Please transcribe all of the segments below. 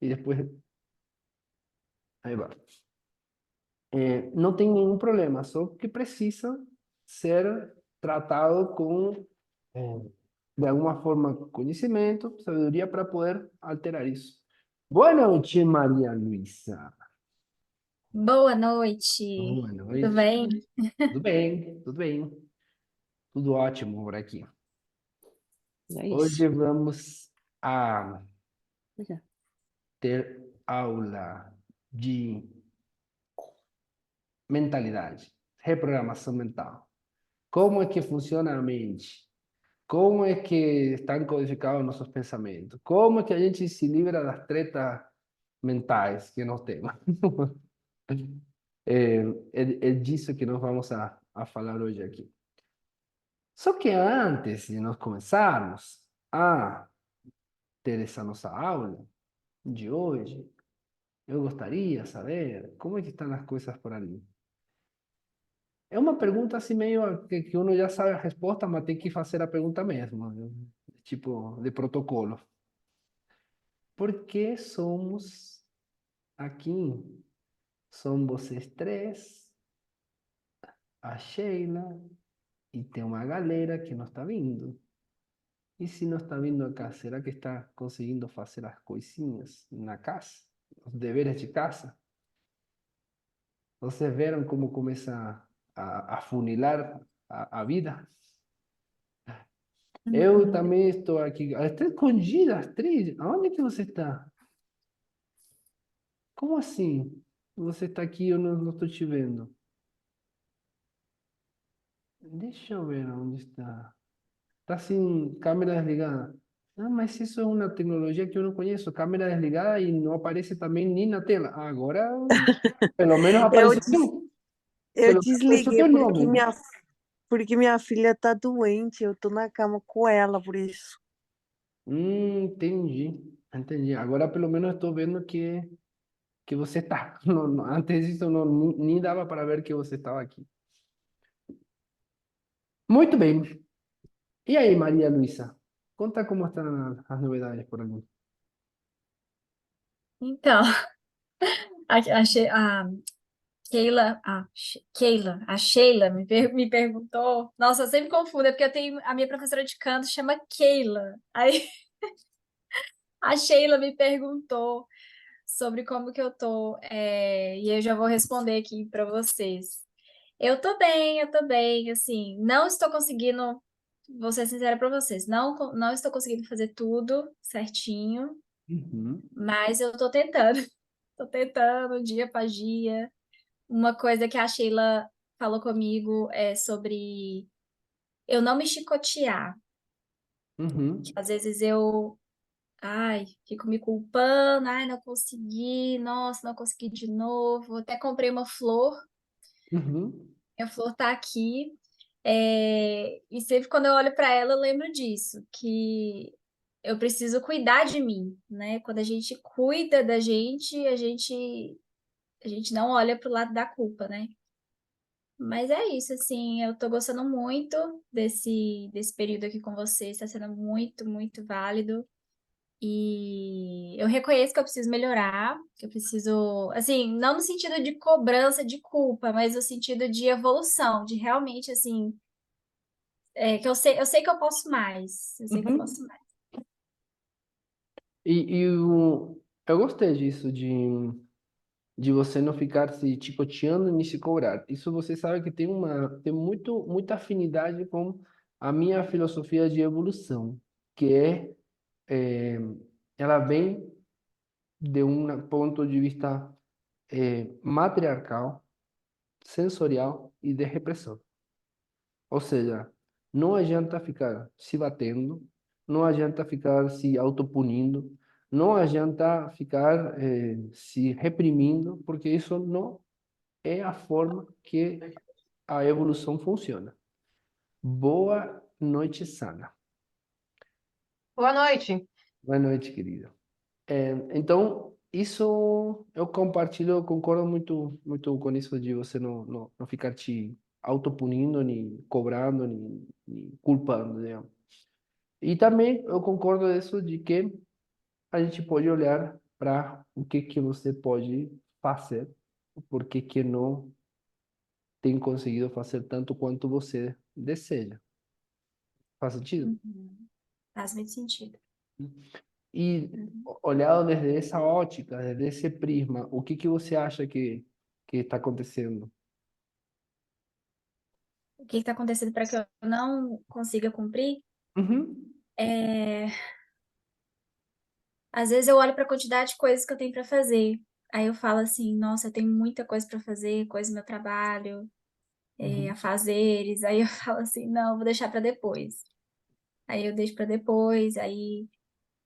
e depois... Aí vai. Não tem nenhum problema, só que precisa ser tratado com, de alguma forma, conhecimento, sabedoria para poder alterar isso. Boa noite, Maria Luísa. Boa noite. Boa Tudo noite. bem? Tudo bem, tudo bem. Tudo ótimo por aqui. É Hoje isso. vamos a Já. ter aula de mentalidade, reprogramação mental. Como é que funciona a mente? Como é que estão codificados nossos pensamentos? Como é que a gente se livra das tretas mentais que nós temos? É disso que nós vamos a falar hoje aqui. Só que antes de nós começarmos a ter essa nossa aula de hoje, eu gostaria de saber como é que estão as coisas por ali. É uma pergunta assim meio que uno já sabe a resposta, mas tem que fazer a pergunta mesmo, né? Tipo de protocolo. Por que somos aqui? São vocês três, a Sheila, e tem uma galera que não está vindo. E se não está vindo acá, será que está conseguindo fazer as coisinhas na casa? Os deveres de casa? Vocês viram como começa a funilar a vida? Eu Uhum. também estou aqui. Está escondida, Astrid. Aonde que você está? Como assim? Você está aqui e eu não estou te vendo. Deixa eu ver onde está. Está sem câmera desligada. Ah, mas isso é uma tecnologia que eu não conheço. Câmera desligada e não aparece também nem na tela. Agora, pelo menos Eu, apareceu des- eu pelo menos apareceu desliguei teu nome. porque minha filha tá doente. Eu tô na cama com ela, por isso. Entendi. Entendi. Agora pelo menos estou vendo que você está. Antes disso não, nem dava para ver que você estava aqui. Muito bem. E aí, Maria Luisa? Conta como estão as novidades por aqui. Então, a Keila, a Sheila me perguntou. Nossa, eu sempre confundo, é porque eu tenho a minha professora de canto chama Keila. Aí a Sheila me perguntou sobre como que eu tô, e eu já vou responder aqui para vocês. Eu tô bem, assim, não estou conseguindo, vou ser sincera para vocês, não estou conseguindo fazer tudo certinho, Uhum, mas eu tô tentando. Tô tentando, dia após dia. Uma coisa que a Sheila falou comigo é sobre eu não me chicotear. Que uhum, às vezes eu, fico me culpando, não consegui, nossa, não consegui de novo. Até comprei uma flor, uhum, minha flor tá aqui. E sempre quando eu olho para ela, eu lembro disso, que eu preciso cuidar de mim, né? Quando a gente cuida da gente, a gente não olha pro lado da culpa, né? Mas é isso, assim, eu tô gostando muito desse período aqui com você, está sendo muito, muito válido. E eu reconheço que eu preciso melhorar, que eu preciso, assim, não no sentido de cobrança de culpa, mas no sentido de evolução, de realmente, assim, que eu sei que eu posso mais, eu sei que eu uhum. posso mais. Eu gostei disso, de você não ficar se chicoteando nem se cobrar. Isso você sabe que tem muita afinidade com a minha filosofia de evolução, que é ela vem de um ponto de vista matriarcal, sensorial e de repressão. Ou seja, não adianta ficar se batendo, não adianta ficar se autopunindo, não adianta ficar se reprimindo, porque isso não é a forma que a evolução funciona. Boa noite, Sana. Boa noite. Boa noite, querida. Então, isso eu compartilho, eu concordo muito, muito com isso de você não ficar te autopunindo, nem cobrando, nem culpando, né? E também eu concordo isso de que a gente pode olhar para o que você pode fazer, por que não tem conseguido fazer tanto quanto você deseja. Faz sentido? Uhum. Faz muito sentido. E Uhum. olhado desde essa ótica, desde esse prisma, o que você acha que está acontecendo? O que está acontecendo para que eu não consiga cumprir? Uhum. É... Às vezes eu olho para a quantidade de coisas que eu tenho para fazer. Aí eu falo assim, nossa, eu tenho muita coisa para fazer, coisa do meu trabalho, Uhum. afazeres. Aí eu falo assim, não, vou deixar para depois. Aí eu deixo para depois, aí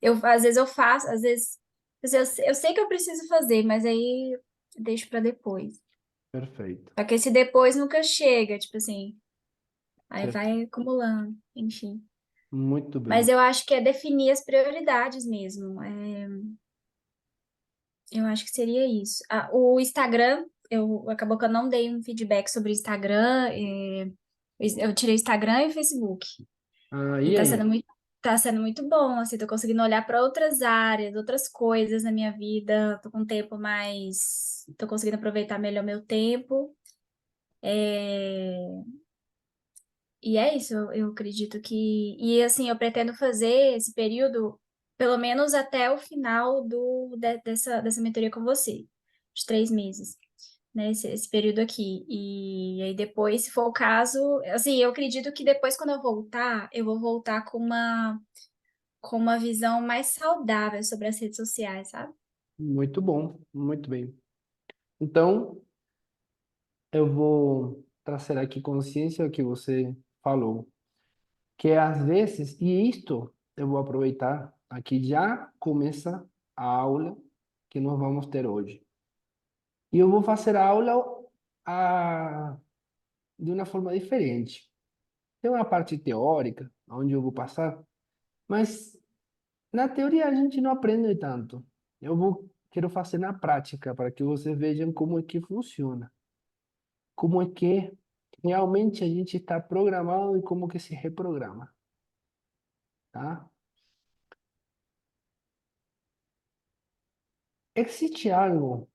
às vezes eu faço, às vezes eu sei que eu preciso fazer, mas aí eu deixo para depois. Perfeito. Só que esse depois nunca chega, tipo assim, aí Perfeito. vai acumulando, enfim. Muito Mas bem. eu acho que é definir as prioridades mesmo. Eu acho que seria isso. Ah, o Instagram, acabou que eu não dei um feedback sobre o Instagram. Eu tirei o Instagram e o Facebook. Ah, E e aí? tá sendo muito bom, assim, tô conseguindo olhar para outras áreas, outras coisas na minha vida. Tô com tempo mais. Tô conseguindo aproveitar melhor meu tempo. É, E é isso, eu acredito que. E assim, eu pretendo fazer esse período, pelo menos até o final dessa mentoria com você, de 3 meses, né? Esse período aqui. E aí depois, se for o caso, assim, eu acredito que depois, quando eu vou voltar com uma visão mais saudável sobre as redes sociais, sabe? Muito bom, muito bem. Então, eu vou trazer aqui consciência do que você falou, que às vezes, e isto eu vou aproveitar, aqui já começa a aula que nós vamos ter hoje. E eu vou fazer a aula de uma forma diferente. Tem uma parte teórica, onde eu vou passar, mas na teoria a gente não aprende tanto. Quero fazer na prática, para que vocês vejam como é que funciona. Como é que realmente a gente está programado e como que se reprograma, tá? Existe algo,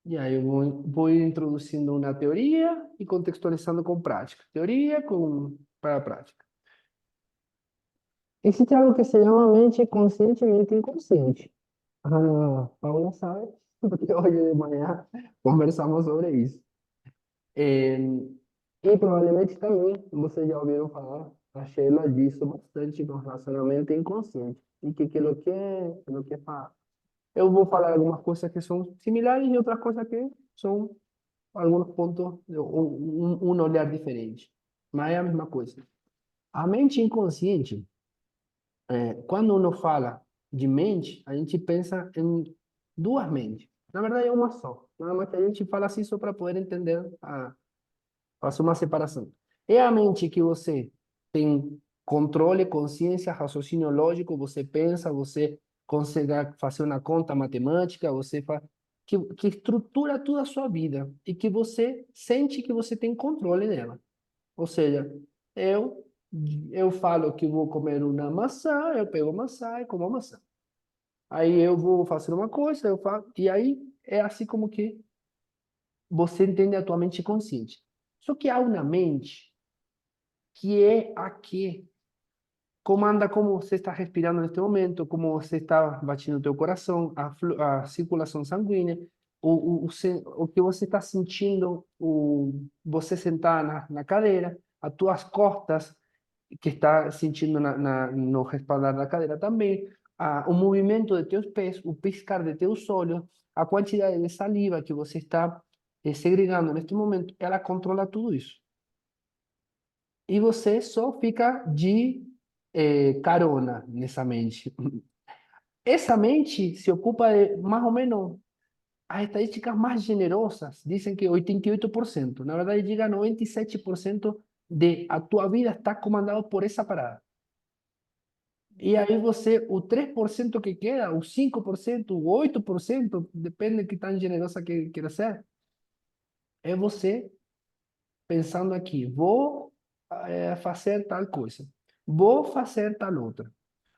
e aí eu vou introduzindo uma teoria e contextualizando com prática. Teoria para a prática. Existe algo que se llama mente consciente e mente inconsciente. A Paula sabe, porque hoje de manhã conversamos sobre isso. É, e provavelmente também vocês já ouviram falar, a Sheila disso bastante com relacionamento inconsciente. E que lo que faz. Eu vou falar algumas coisas que são similares e outras coisas que são alguns pontos, um olhar diferente. Mas é a mesma coisa. A mente inconsciente, quando uno fala de mente, a gente pensa em duas mentes. Na verdade, é uma só. Nada mais que a gente fala assim só para poder entender, fazer uma separação. É a mente que você tem controle, consciência, raciocínio lógico, você pensa, você consegue fazer uma conta matemática, que estrutura toda a sua vida e que você sente que você tem controle nela. Ou seja, eu eu falo que vou comer uma maçã, eu pego a maçã e como a maçã. Aí eu vou fazer uma coisa, eu faço, e aí é assim como que você entende a tua mente consciente. Só que há uma mente que é a que comanda como você está respirando neste momento, como você está batendo o teu coração, a circulação sanguínea, o que você está sentindo, você sentar na cadeira, as tuas costas, que está sentindo no respaldar da cadeira também, o movimento de teus pés, o piscar de teus olhos, a quantidade de saliva que você está segregando neste momento, ela controla tudo isso. E você só fica de carona nessa mente. Essa mente se ocupa de mais ou menos, as estadísticas mais generosas dizem que 88%. Na verdade, diga 97% de a tua vida está comandado por essa parada. E aí você, o 3% que queda, o 5%, o 8%, depende de que tão generosa que queira ser, é você pensando aqui, vou fazer tal coisa, vou fazer tal outra.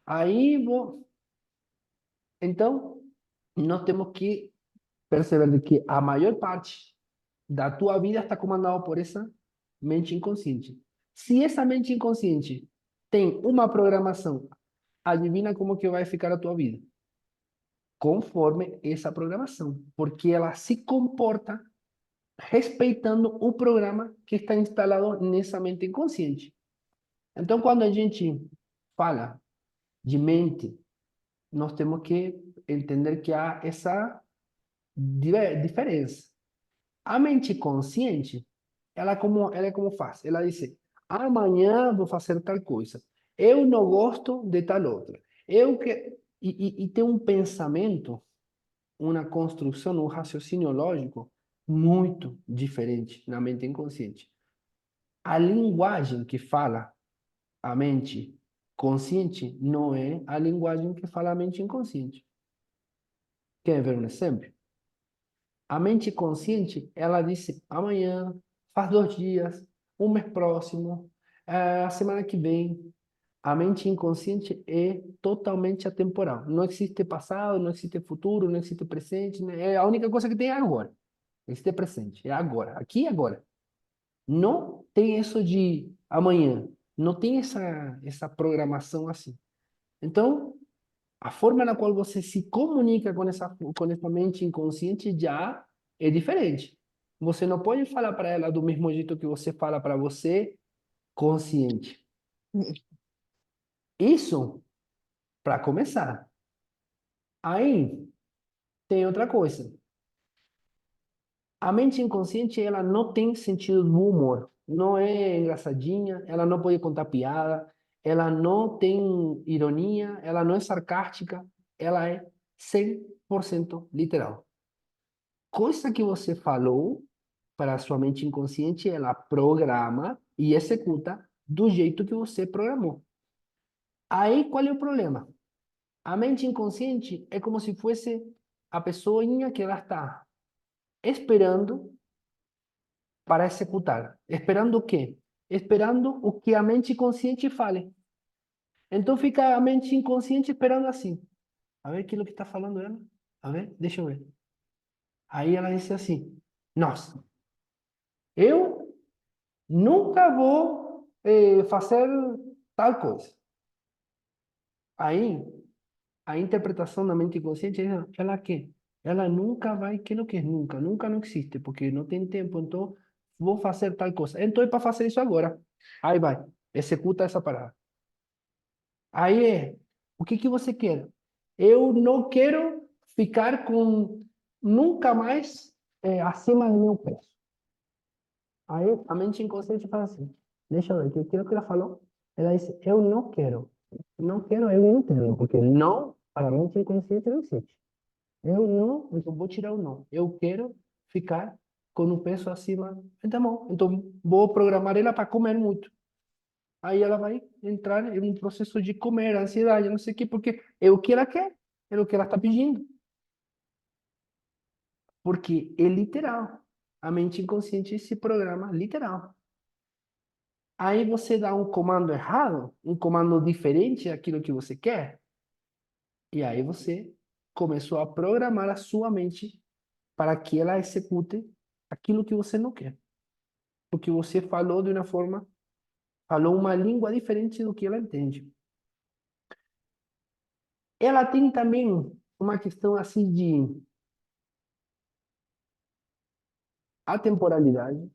Aí vou. Então, nós temos que perceber de que a maior parte da tua vida está comandada por essa mente inconsciente. Se essa mente inconsciente tem uma programação, adivina como que vai ficar a tua vida? Conforme essa programação, porque ela se comporta respeitando o programa que está instalado nessa mente inconsciente. Então, quando a gente fala de mente, nós temos que entender que há essa diferença. A mente consciente, ela é como faz. Ela diz, amanhã vou fazer tal coisa. Eu não gosto de tal outra. Eu que e tem um pensamento, uma construção, um raciocínio lógico muito diferente na mente inconsciente. A linguagem que fala a mente consciente não é a linguagem que fala a mente inconsciente. Quer ver um exemplo? A mente consciente, ela disse amanhã, faz 2 dias, um mês próximo, a semana que vem. A mente inconsciente é totalmente atemporal. Não existe passado, não existe futuro, não existe presente. Né? É a única coisa que tem é agora. Existe presente, é agora, aqui e agora. Não tem isso de amanhã. Não tem essa programação assim. Então, a forma na qual você se comunica com essa mente inconsciente já é diferente. Você não pode falar para ela do mesmo jeito que você fala para você consciente. Isso para começar. Aí tem outra coisa. A mente inconsciente, ela não tem sentido do humor. Não é engraçadinha, ela não pode contar piada, ela não tem ironia, ela não é sarcástica, ela é 100% literal. Coisa que você falou para a sua mente inconsciente, ela programa e executa do jeito que você programou. Aí, qual é o problema? A mente inconsciente é como se fosse a pessoinha que ela está esperando para executar. Esperando o quê? Esperando o que a mente consciente fale. Então fica a mente inconsciente esperando assim. A ver aquilo que está falando ela. A ver, deixa eu ver. Aí ela disse assim: nossa, eu nunca vou fazer tal coisa. Aí a interpretação da mente inconsciente é ela quer. Ela nunca vai, que não quer, nunca, nunca não existe, porque não tem tempo, então vou fazer tal coisa. Então é para fazer isso agora. Aí vai, executa essa parada. Aí o que que você quer? Eu não quero ficar com nunca mais acima do meu peso. Aí a mente inconsciente fala assim, deixa eu ver, aquilo que ela falou, ela disse, eu não quero. Não quero, eu não entendo, porque não, para a mente inconsciente não existe. Eu não, então vou tirar o não. Eu quero ficar com o peso acima. Então, bom, então vou programar ela para comer muito. Aí ela vai entrar em um processo de comer, ansiedade, não sei o quê, porque é o que ela quer, é o que ela está pedindo. Porque é literal. A mente inconsciente se programa literal. Aí você dá um comando errado, um comando diferente daquilo que você quer, e aí você começou a programar a sua mente para que ela execute aquilo que você não quer. Porque você falou de uma forma, falou uma língua diferente do que ela entende. Ela tem também uma questão assim de atemporalidade,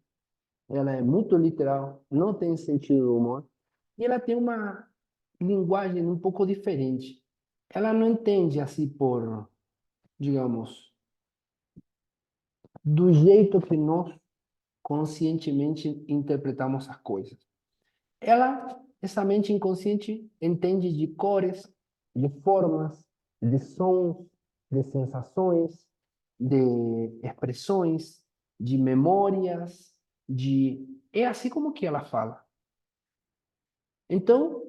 ela é muito literal, não tem sentido do humor, e ela tem uma linguagem um pouco diferente. Ela não entende assim por, digamos, do jeito que nós conscientemente interpretamos as coisas. Ela, essa mente inconsciente, entende de cores, de formas, de sons, de sensações, de expressões, de memórias, de... É assim como que ela fala. Então,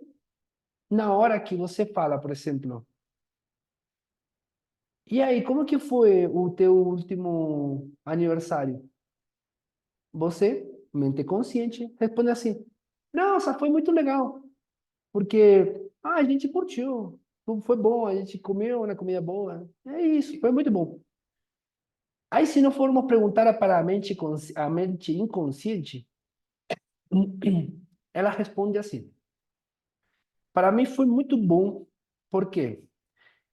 na hora que você fala, por exemplo, e aí, como que foi o teu último aniversário? Você, mente consciente, responde assim: nossa, foi muito legal, porque a gente curtiu. foi bom, a gente comeu uma comida boa. É isso, foi muito bom. Aí, se não formos perguntar para a mente inconsciente, ela responde assim: para mim foi muito bom, porque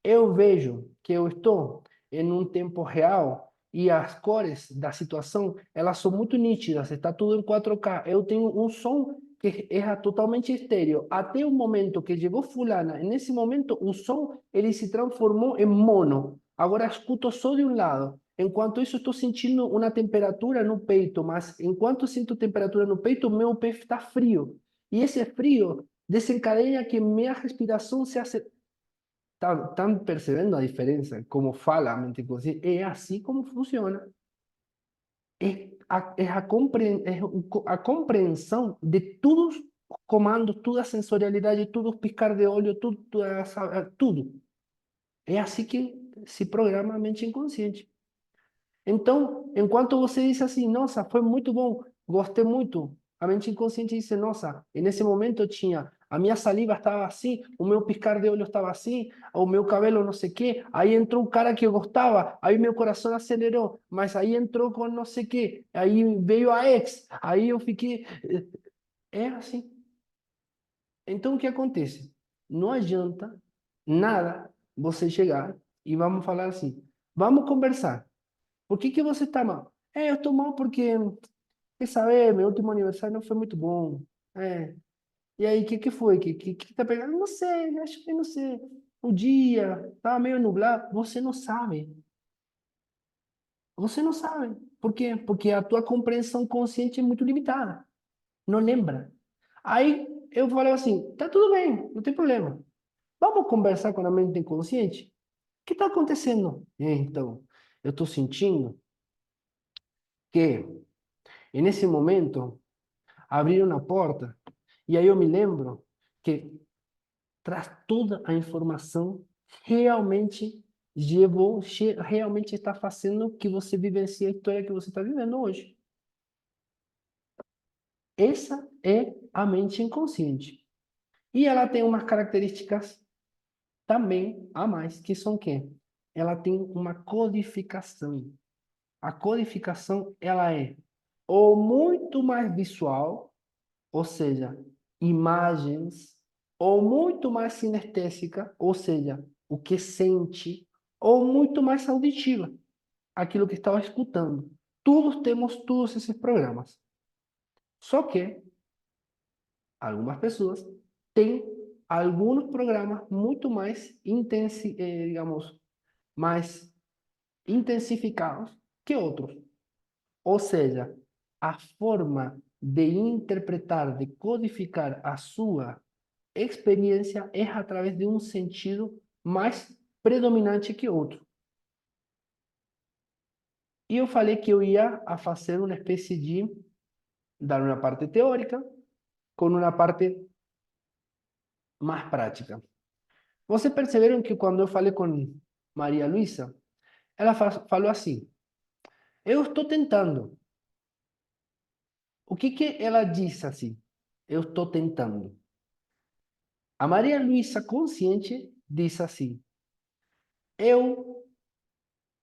eu vejo que eu estou em um tempo real e as cores da situação, elas são muito nítidas, está tudo em 4K. Eu tenho um som que é totalmente estéreo. Até o momento que chegou fulana, nesse momento o som ele se transformou em mono. Agora escuto só de um lado. Enquanto isso, estou sentindo uma temperatura no peito, mas enquanto sinto temperatura no peito, meu peito está frio. E esse frio desencadeia que minha respiração se estão percebendo a diferença? Como fala a mente consciente? É assim como funciona. É a compreensão de todos os comandos, toda a sensorialidade, tudo o piscar de olho, tudo. É assim que se programa a mente inconsciente. Então, enquanto você diz assim, nossa, foi muito bom, gostei muito, a mente inconsciente diz, nossa, e nesse momento eu tinha, a minha saliva estava assim, o meu piscar de olho estava assim, o meu cabelo não sei o quê, aí entrou um cara que eu gostava, aí meu coração acelerou, mas aí entrou com não sei o quê, aí veio a ex, aí eu fiquei... É assim. Então, o que acontece? Não adianta nada você chegar e vamos falar assim, vamos conversar. Por que que você está mal? Eu estou mal porque, quer saber, meu último aniversário não foi muito bom. É. E aí, o que que foi? Que tá pegando? Não sei, acho que não sei. O dia estava meio nublado. Você não sabe. Você não sabe. Por quê? Porque a tua compreensão consciente é muito limitada. Não lembra. Aí, eu falei assim, tá tudo bem, não tem problema. Vamos conversar com a mente inconsciente? O que está acontecendo? Então, eu estou sentindo que, nesse momento, abriram a porta e aí eu me lembro que traz toda a informação realmente realmente está fazendo que você vivencie a história que você está vivendo hoje. Essa é a mente inconsciente. E ela tem umas características também a mais, que são o quê? Ela tem uma codificação. A codificação, ela é ou muito mais visual, ou seja, imagens, ou muito mais sinestésica, ou seja, o que sente, ou muito mais auditiva, aquilo que estava escutando. Todos temos todos esses programas. Só que algumas pessoas têm alguns programas muito mais digamos, mais intensificados que outros. Ou seja, a forma de interpretar, de codificar a sua experiência é através de um sentido mais predominante que outro. E eu falei que eu ia a fazer uma espécie de dar uma parte teórica com uma parte mais prática. Vocês perceberam que quando eu falei com Maria Luísa, ela falou assim: eu estou tentando. O que que ela disse assim? Eu estou tentando. A Maria Luísa consciente disse assim: eu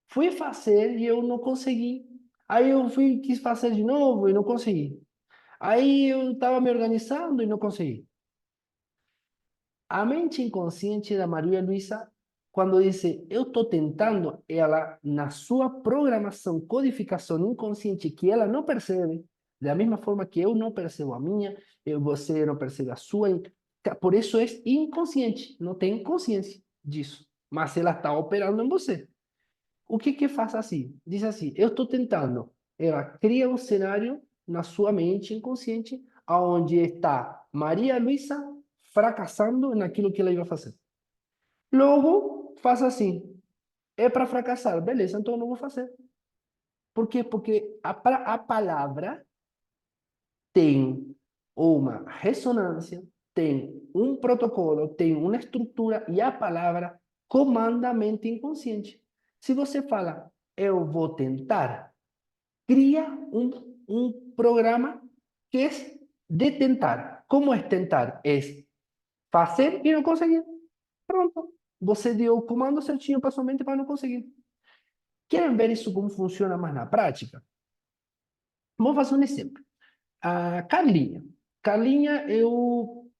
fui fazer e eu não consegui. Aí eu quis fazer de novo e não consegui. Aí eu estava me organizando e não consegui. A mente inconsciente da Maria Luísa, quando disse eu estou tentando, ela, na sua programação, codificação inconsciente, que ela não percebe, da mesma forma que eu não percebo a minha, você não percebe a sua, por isso é inconsciente, não tem consciência disso, mas ela está operando em você. O que que faz assim? Diz assim, eu estou tentando. Ela cria um cenário na sua mente inconsciente, onde está Maria Luísa fracassando naquilo que ela ia fazer. Logo, faz assim, é para fracassar, beleza, então eu não vou fazer. Por quê? Porque a palavra tem uma ressonância, tem um protocolo, tem uma estrutura e a palavra comanda a mente inconsciente. Se você fala, eu vou tentar, cria um programa que é de tentar. Como é tentar? É fazer e não conseguir. Pronto. você deu o comando certinho para sua mente para não conseguir. Querem ver isso como funciona mais na prática? Vamos fazer um exemplo. A Carlinha. Carlinha, eu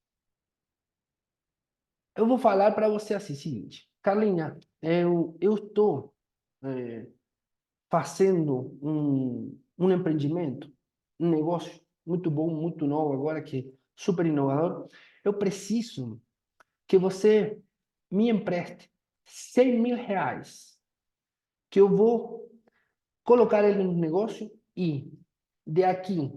vou falar para você assim, seguinte. Carlinha, eu estou fazendo um empreendimento, um negócio muito bom, muito novo agora, que é super inovador. Eu preciso que você me empreste R$ 100.000, que eu vou colocar ele no negócio e de aqui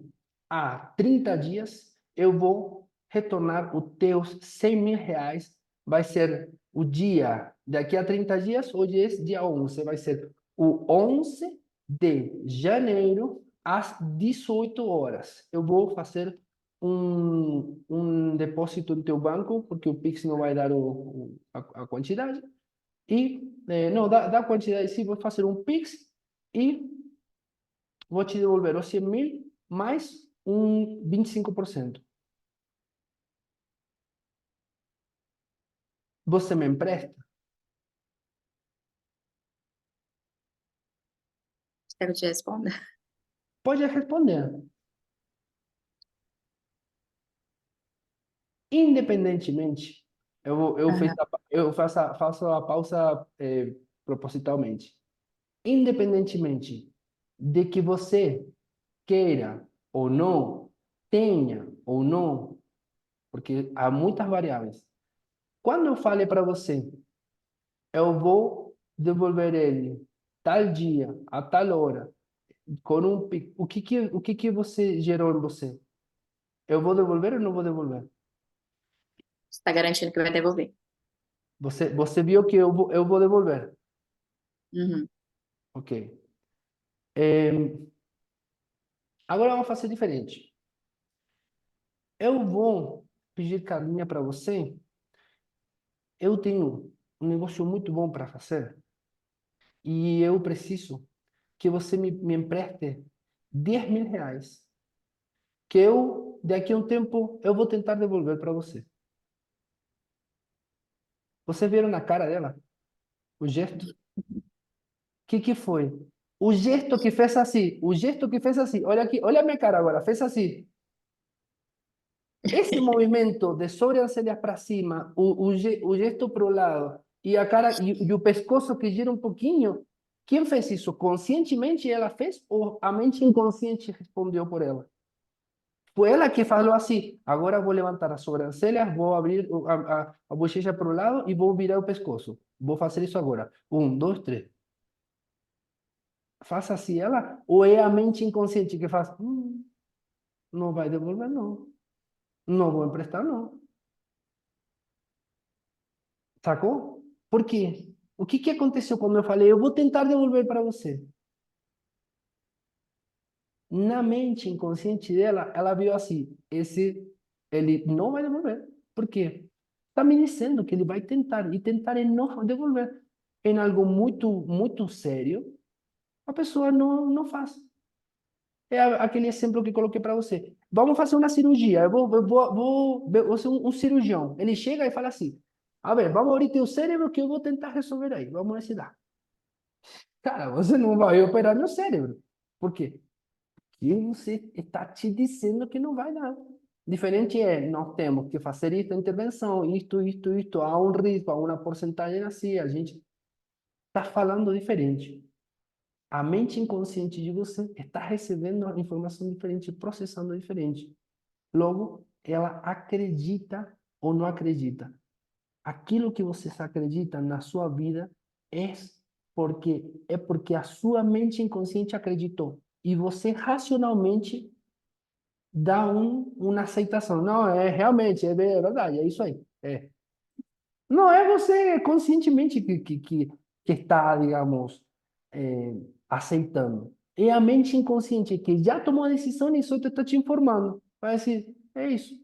a 30 dias eu vou retornar os teus R$ 100.000. Vai ser o dia, daqui a 30 dias, hoje é dia 11, vai ser o 11 de janeiro às 18 horas. Eu vou fazer um depósito no teu banco, porque o Pix não vai dar a quantidade. E, não, dá a quantidade, sim, vou fazer um Pix e vou te devolver os 100.000 mais um 25%. Você me empresta? Quero te responder. Pode responder. Independentemente, Aham. faço a pausa propositalmente. Independentemente de que você queira ou não, tenha ou não, porque há muitas variáveis. Quando eu falei para você, eu vou devolver ele tal dia, a tal hora, com o que você gerou em você? Eu vou devolver ou não vou devolver? Você está garantindo que vai devolver. Você viu que eu vou devolver. Uhum. Ok. Agora vamos fazer diferente. Eu vou pedir carinha para você. Eu tenho um negócio muito bom para fazer e eu preciso que você me empreste R$ 10.000, que eu, daqui a um tempo, eu vou tentar devolver para você. Você viram na cara dela o gesto? O que foi? O gesto que fez assim, o gesto que fez assim. Olha aqui, olha a minha cara agora, fez assim. Esse movimento de sobrancelhas para cima, o gesto para o lado e a cara e o pescoço que gira um pouquinho, quem fez isso? Conscientemente ela fez ou a mente inconsciente respondeu por ela? Foi ela que falou assim: agora vou levantar as sobrancelhas, vou abrir a bochecha para o lado e vou virar o pescoço. Vou fazer isso agora. Um, dois, três. Faça assim ela, ou é a mente inconsciente que faz: não vai devolver, não. Não vou emprestar, não. Sacou? Por quê? O que aconteceu quando eu falei, eu vou tentar devolver para você? Na mente inconsciente dela, ela viu assim, ele não vai devolver. Por quê? Está me dizendo que ele vai tentar, e tentar é não devolver. Em algo muito, muito sério, a pessoa não faz. É aquele exemplo que coloquei para você. Vamos fazer uma cirurgia. Eu vou ser um cirurgião. Ele chega e fala assim: a ver, vamos abrir teu cérebro que eu vou tentar resolver aí. Vamos ver se dá. Cara, você não vai operar meu cérebro. Por quê? Porque você está te dizendo que não vai dar. Diferente é, nós temos que fazer esta intervenção, isto, há um risco, há uma porcentagem assim, a gente está falando diferente. A mente inconsciente de você está recebendo a informação diferente, processando diferente. Logo, ela acredita ou não acredita. Aquilo que você acredita na sua vida é porque a sua mente inconsciente acreditou. E você racionalmente dá uma aceitação. Não, realmente, é verdade, é isso aí. É. Não é você conscientemente que está, digamos, aceitando. É a mente inconsciente que já tomou a decisão e só está te informando. Vai dizer, é isso.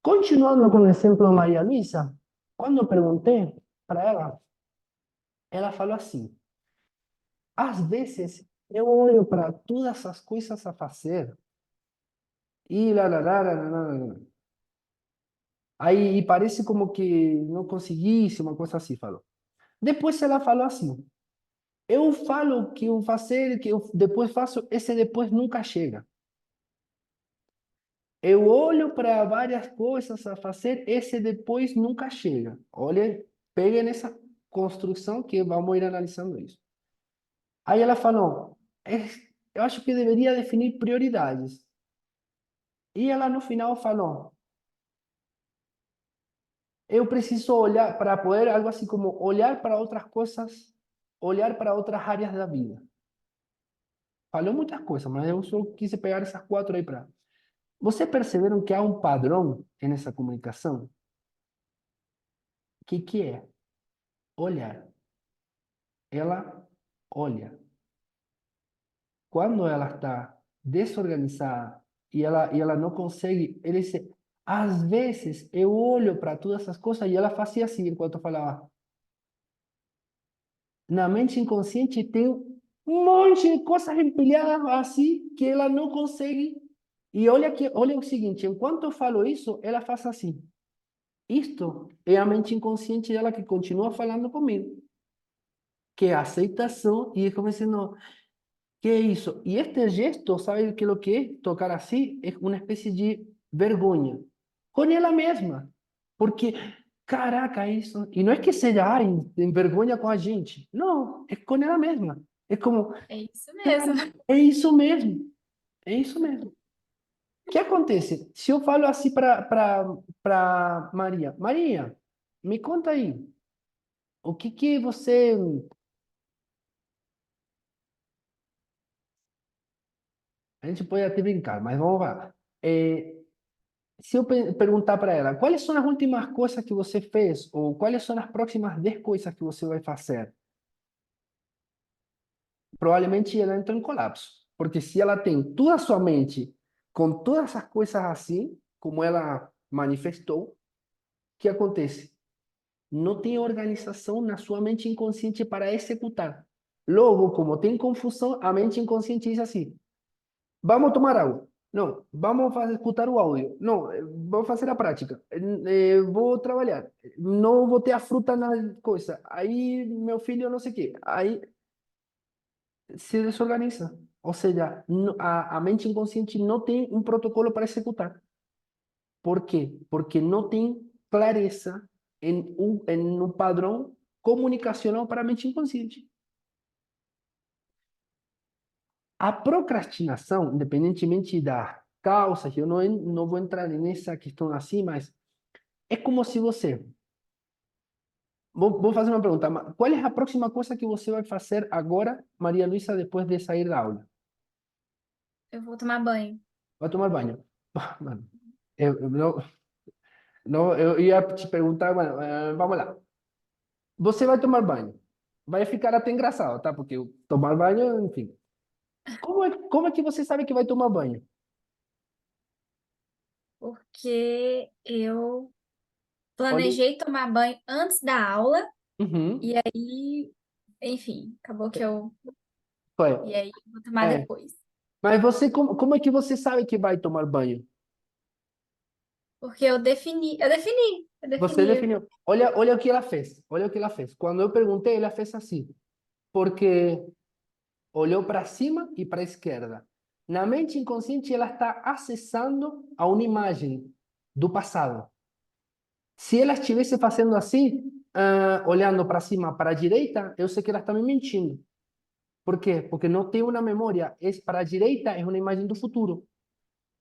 Continuando com o exemplo da Maria Luisa, quando eu perguntei para ela, ela falou assim: às vezes eu olho para todas as coisas a fazer e lá. Aí e parece como que não conseguisse, uma coisa assim, falou. Depois ela falou assim: eu falo que eu fazer, que eu depois faço, esse depois nunca chega. Eu olho para várias coisas a fazer, esse depois nunca chega. Olha, pegue nessa construção que vamos ir analisando isso. Aí ela falou: eu acho que deveria definir prioridades. E ela no final falou: eu preciso olhar para poder, algo assim como olhar para outras coisas, olhar para outras áreas da vida. Falou muitas coisas, mas eu só quis pegar essas quatro aí para. Vocês perceberam que há um padrão nessa comunicação? O que é? Olhar. Ela olha. Quando ela está desorganizada e ela não consegue, ele diz, às vezes eu olho para todas essas coisas e ela fazia assim enquanto falava. Na mente inconsciente tem um monte de coisas empilhadas assim que ela não consegue. E olha o seguinte, enquanto eu falo isso, ela faz assim. Isto é a mente inconsciente dela que continua falando comigo. Que é a aceitação e é como dizendo, que é isso? E este gesto, sabe que lo que é? Tocar assim é uma espécie de vergonha com ela mesma. Porque, caraca, isso. E não é que seja, ai, tem vergonha com a gente. Não, é com ela mesma. É como, É isso mesmo. cara, é isso mesmo. É isso mesmo. O que acontece? Se eu falo assim para Maria, Maria, me conta aí, o que você. A gente pode até brincar, mas vamos lá. Se eu perguntar para ela, quais são as últimas coisas que você fez? Ou quais são as próximas 10 coisas que você vai fazer? Provavelmente ela entra em colapso. Porque se ela tem toda a sua mente com todas essas coisas assim, como ela manifestou, o que acontece? Não tem organização na sua mente inconsciente para executar. Logo, como tem confusão, a mente inconsciente diz assim: vamos tomar água. Não, vamos fazer, escutar o áudio. Não, vamos fazer a prática. Vou trabalhar. Não vou ter a fruta na coisa. Aí, meu filho, não sei o quê. Aí se desorganiza. Ou seja, a mente inconsciente não tem um protocolo para executar. Por quê? Porque não tem clareza em um padrão comunicacional para a mente inconsciente. A procrastinação, independentemente da causa, que eu não vou entrar nessa questão assim, mas é como se você. Vou fazer uma pergunta. Qual é a próxima coisa que você vai fazer agora, Maria Luísa, depois de sair da aula? Eu vou tomar banho. Vai tomar banho. Mano, eu não, eu ia te perguntar, mano, vamos lá. Você vai tomar banho. Vai ficar até engraçado, tá? Porque tomar banho, enfim. Como é que você sabe que vai tomar banho? Porque eu Olha. planejei tomar banho antes da aula Uhum. e aí, enfim, acabou que eu. Foi. E aí, eu vou tomar É. depois. Mas você, como é que você sabe que vai tomar banho? Porque eu defini. Eu defini. Eu Você defini. definiu. Olha o que ela fez. Olha o que ela fez. Quando eu perguntei, ela fez assim. Porque olhou para cima e para a esquerda. Na mente inconsciente, ela está acessando a uma imagem do passado. Se ela estivesse fazendo assim, olhando para cima, para a direita, eu sei que ela está me mentindo. Por quê? Porque não tem uma memória. Para a direita é uma imagem do futuro.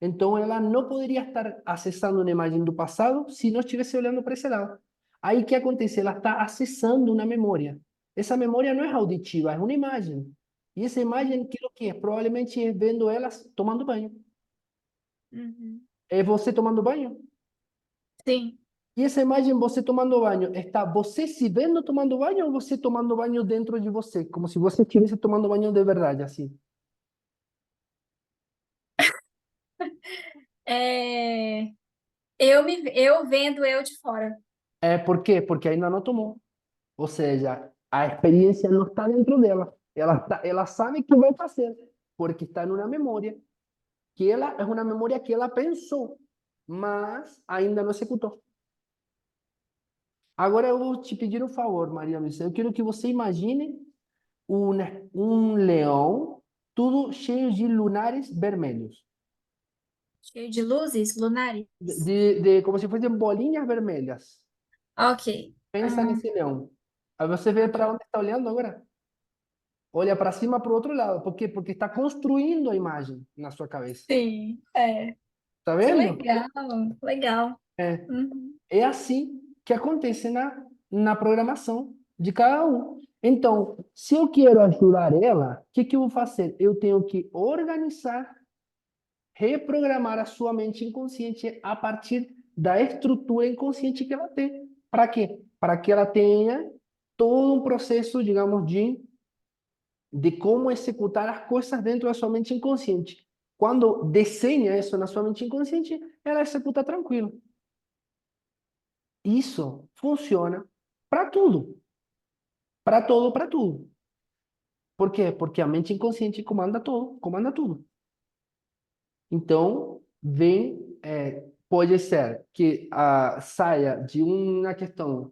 Então, ela não poderia estar acessando uma imagem do passado se não estivesse olhando para esse lado. Aí, o que acontece? Ela está acessando uma memória. Essa memória não é auditiva, é uma imagem. E essa imagem, que é o que? Provavelmente é vendo elas tomando banho. Uhum. É você tomando banho? Sim. E essa imagem, você tomando banho, está você se vendo tomando banho ou você tomando banho dentro de você? Como se você estivesse tomando banho de verdade, assim. É, eu vendo eu de fora. Por quê? Porque ainda não tomou. Ou seja, a experiência não está dentro dela. Ela sabe que vai fazer, porque está numa memória, que ela é uma memória que ela pensou, mas ainda não executou. Agora eu vou te pedir um favor, Maria Luísa. Eu quero que você imagine um leão tudo cheio de lunares vermelhos. Cheio de luzes lunares. Como se fossem bolinhas vermelhas. Ok. Pensa nesse leão. Aí você vê para onde está olhando agora. Olha para cima, para o outro lado. Por quê? Porque está construindo a imagem na sua cabeça. Sim, é. Tá Que vendo? legal, legal. É. Uhum. É assim que acontece na programação de cada um. Então, se eu quero ajudar ela, o que eu vou fazer? Eu tenho que organizar, reprogramar a sua mente inconsciente a partir da estrutura inconsciente que ela tem. Para quê? Para que ela tenha todo um processo, digamos, de como executar as coisas dentro da sua mente inconsciente. Quando desenha isso na sua mente inconsciente, ela executa tranquilo. Isso funciona para tudo. Para todo, para tudo. Por quê? Porque a mente inconsciente comanda todo, comanda tudo. Então, pode ser que saia de uma questão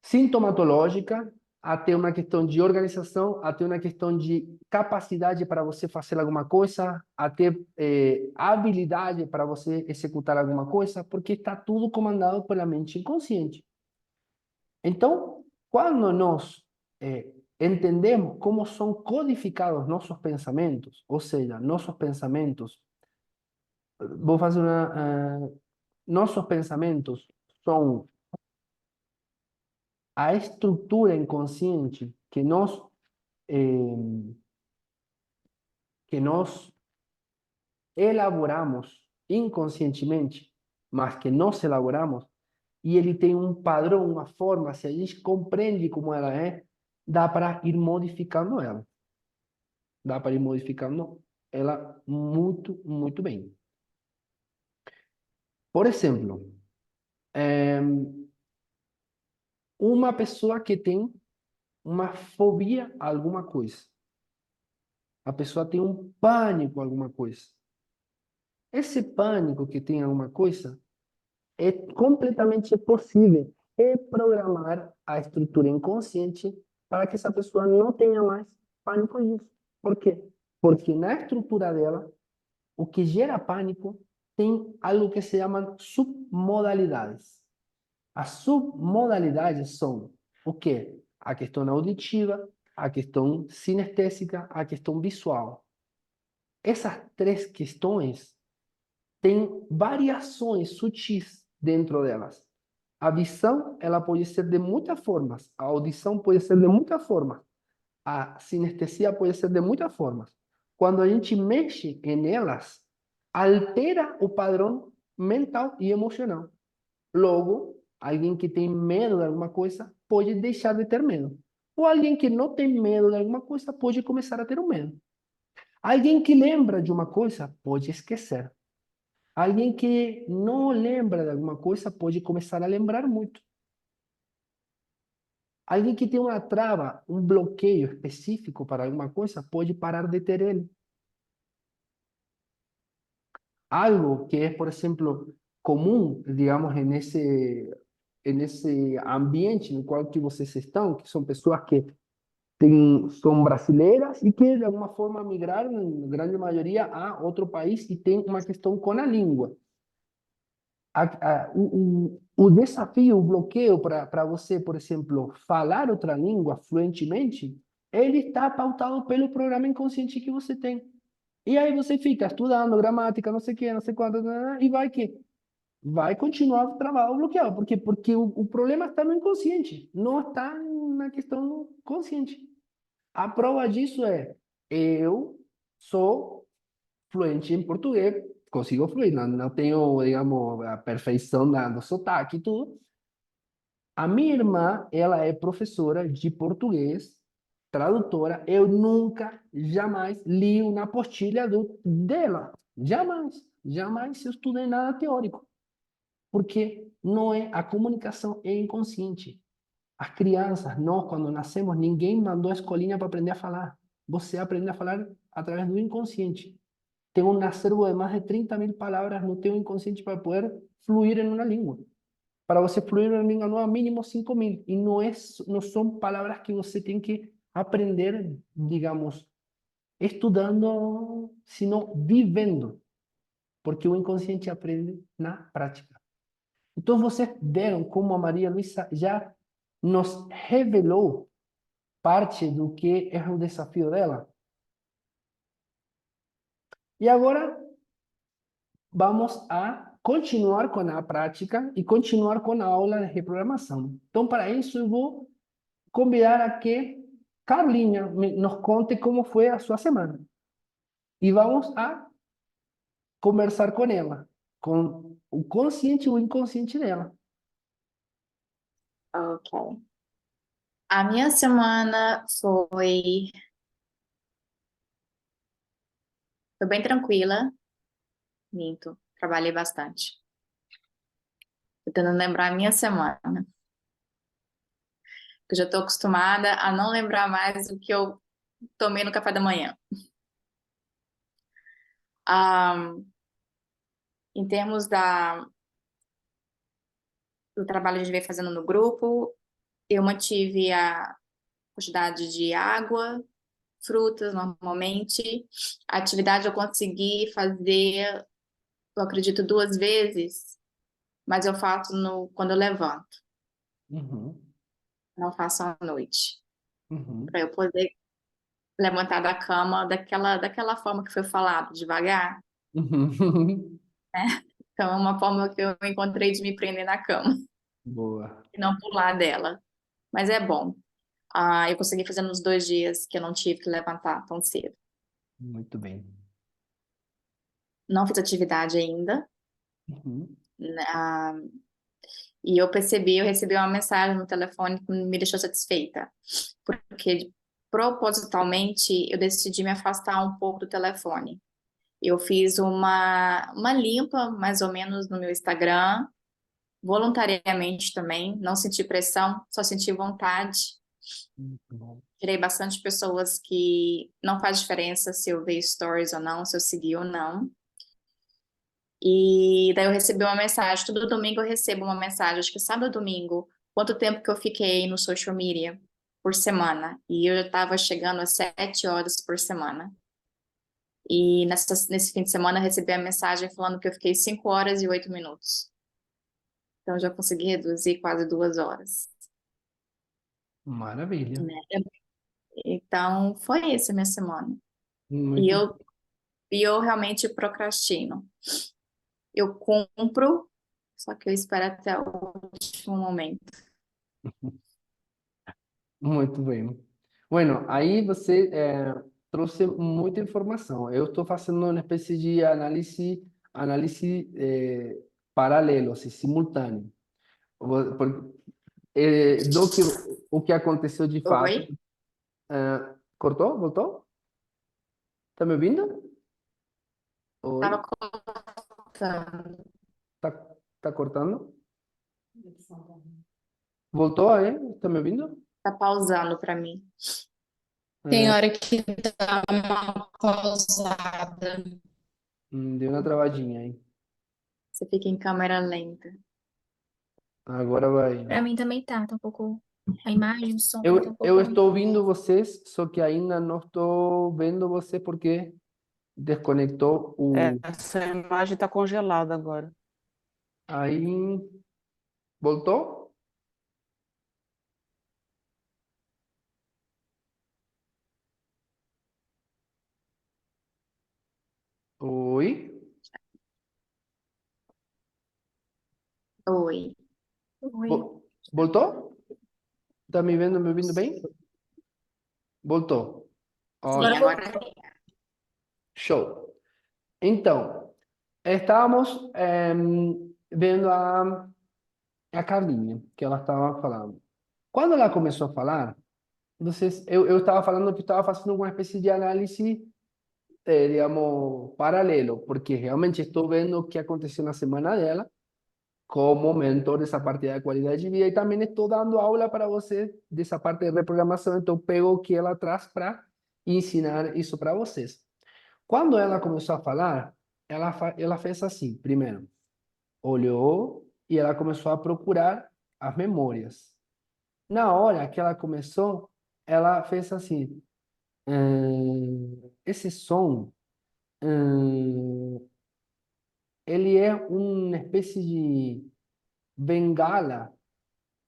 sintomatológica até uma questão de organização, até uma questão de capacidade para você fazer alguma coisa, até habilidade para você executar alguma coisa, porque está tudo comandado pela mente inconsciente. Então, quando nós entendemos como são codificados nossos pensamentos, ou seja, nossos pensamentos, vou fazer nossos pensamentos são a estrutura inconsciente eh, que nós elaboramos inconscientemente, mas que nós elaboramos, e ele tem um padrão, uma forma, se a gente compreende como ela é, dá para ir modificando ela. Dá para ir modificando ela muito, muito bem. Por exemplo, uma pessoa que tem uma fobia a alguma coisa. A pessoa tem um pânico a alguma coisa. Esse pânico que tem a alguma coisa é completamente possível reprogramar a estrutura inconsciente para que essa pessoa não tenha mais pânico disso. Por quê? Porque na estrutura dela, o que gera pânico tem algo que se chama submodalidades. As submodalidades são o quê? A questão auditiva, a questão sinestésica, a questão visual. Essas três questões têm variações sutis dentro delas. A visão, ela pode ser de muitas formas. A audição pode ser de muitas formas. A sinestesia pode ser de muitas formas. Quando a gente mexe em elas, altera o padrão mental e emocional. Logo, alguém que tem medo de alguma coisa pode deixar de ter medo. Ou alguém que não tem medo de alguma coisa pode começar a ter um medo. Alguém que lembra de uma coisa pode esquecer. Alguém que não lembra de alguma coisa pode começar a lembrar muito. Alguém que tem uma trava, um bloqueio específico para alguma coisa, pode parar de ter ele. Algo que é, por exemplo, comum, digamos, nesse ambiente no qual que vocês estão, que são pessoas que são brasileiras e que de alguma forma migraram, na grande maioria, a outro país e tem uma questão com a língua. O desafio, o bloqueio para você, por exemplo, falar outra língua fluentemente, ele está pautado pelo programa inconsciente que você tem. E aí você fica estudando gramática, não sei o que, não sei quanto, e vai continuar o trabalho bloqueado. Por quê? Porque o problema está no inconsciente, não está na questão consciente. A prova disso é, eu sou fluente em português, consigo fluir, não tenho, digamos, a perfeição do sotaque e tudo. A minha irmã, ela é professora de português, tradutora. Eu nunca, jamais li uma apostila dela. Jamais, jamais eu estudei nada teórico. Porque não é, a comunicação é inconsciente. As crianças, nós, quando nascemos, ninguém mandou a escolinha para aprender a falar. Você aprende a falar através do inconsciente. Tem um acervo de mais de 30.000 palavras no teu inconsciente para poder fluir em uma língua. para você fluir na língua nova, mínimo 5.000. E não são palavras que você tem que aprender, digamos, estudando, sino vivendo. Porque o inconsciente aprende na prática. Então, vocês viram como a Maria Luisa já nos revelou parte do que é o desafio dela. E agora vamos a continuar com a prática e continuar com a aula de reprogramação. Então, para isso, eu vou convidar a que Carlinha nos conte como foi a sua semana. E vamos a conversar com ela, com o consciente e o inconsciente dela. Ok. A minha semana foi bem tranquila. Minto, trabalhei bastante. Tô tentando lembrar a minha semana. Eu já estou acostumada a não lembrar mais o que eu tomei no café da manhã. Em termos do trabalho que a gente veio fazendo no grupo, eu mantive a quantidade de água, frutas normalmente. A atividade eu consegui fazer, eu acredito, 2 vezes, mas eu faço quando eu levanto, Uhum, não faço à noite, uhum, para eu poder levantar da cama daquela forma que foi falado, devagar. uhum. Então, é uma forma que eu encontrei de me prender na cama Boa, e não pular dela. Mas é bom. Eu consegui fazer nos 2 dias que eu não tive que levantar tão cedo. muito bem. Não fiz atividade ainda. Uhum, Ah, e eu recebi uma mensagem no telefone que me deixou satisfeita. Porque propositalmente eu decidi me afastar um pouco do telefone. Eu fiz uma limpa, mais ou menos, no meu Instagram, voluntariamente também. Não senti pressão, só senti vontade. muito bom. Tirei bastante pessoas que não faz diferença se eu ver stories ou não, se eu seguir ou não. E daí eu recebi uma mensagem. Todo domingo eu recebo uma mensagem, acho que sábado ou domingo, quanto tempo que eu fiquei no social media por semana. E eu já estava chegando a 7 horas por semana. E nesse fim de semana eu recebi a mensagem falando que eu fiquei 5 horas e 8 minutos. Então eu já consegui reduzir quase 2 horas, Maravilha. né? Então foi essa a minha semana. E Muito. eu realmente procrastino. Eu compro, só que eu espero até o último momento. Muito bem. Bueno, aí você trouxe muita informação. Eu estou fazendo uma espécie de análise paralelo, assim, simultâneo. Do que o que aconteceu de fato. Oi? Cortou? Voltou? Tá me ouvindo? Oi? Tava cortando. Tá, tá cortando? Voltou aí? Tá me ouvindo? Tá pausando para mim. Tem É, hora que dá uma pausada. deu uma travadinha aí. Você fica em câmera lenta. Agora vai. Pra mim também tá um pouco. A imagem, o som tá um Eu pouco ruim. estou ouvindo vocês, só que ainda não estou vendo você porque desconectou o. Essa imagem está congelada agora. Aí. Voltou? Oi? Oi. Oi. Voltou? Tá me vendo, me ouvindo bem? Voltou. Sim, Agora Ótimo. agora voltou. Show. Então, estávamos vendo a Carlinha, que ela estava falando. Quando ela começou a falar, eu estava falando que estava fazendo uma espécie de análise, digamos, paralelo, porque realmente estou vendo o que aconteceu na semana dela, como mentor dessa parte da qualidade de vida, e também estou dando aula para você dessa parte de reprogramação, então pego o que ela traz para ensinar isso para vocês. Quando ela começou a falar, ela fez assim, primeiro, olhou, e ela começou a procurar as memórias. Na hora que ela começou, ela fez assim, esse som, ele é uma espécie de bengala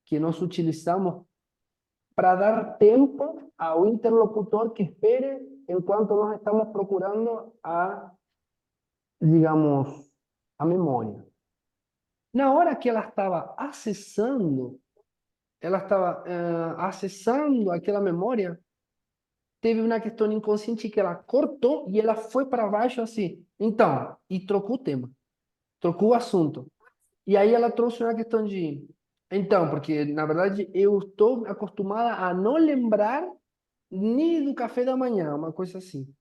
que nós utilizamos para dar tempo ao interlocutor que espere enquanto nós estamos procurando digamos, a memória. Na hora que ela estava acessando aquela memória, teve uma questão inconsciente que ela cortou e ela foi para baixo assim. Então, e trocou o tema, trocou o assunto. E aí ela trouxe uma questão de, então, porque na verdade eu estou acostumada a não lembrar nem do café da manhã, uma coisa assim.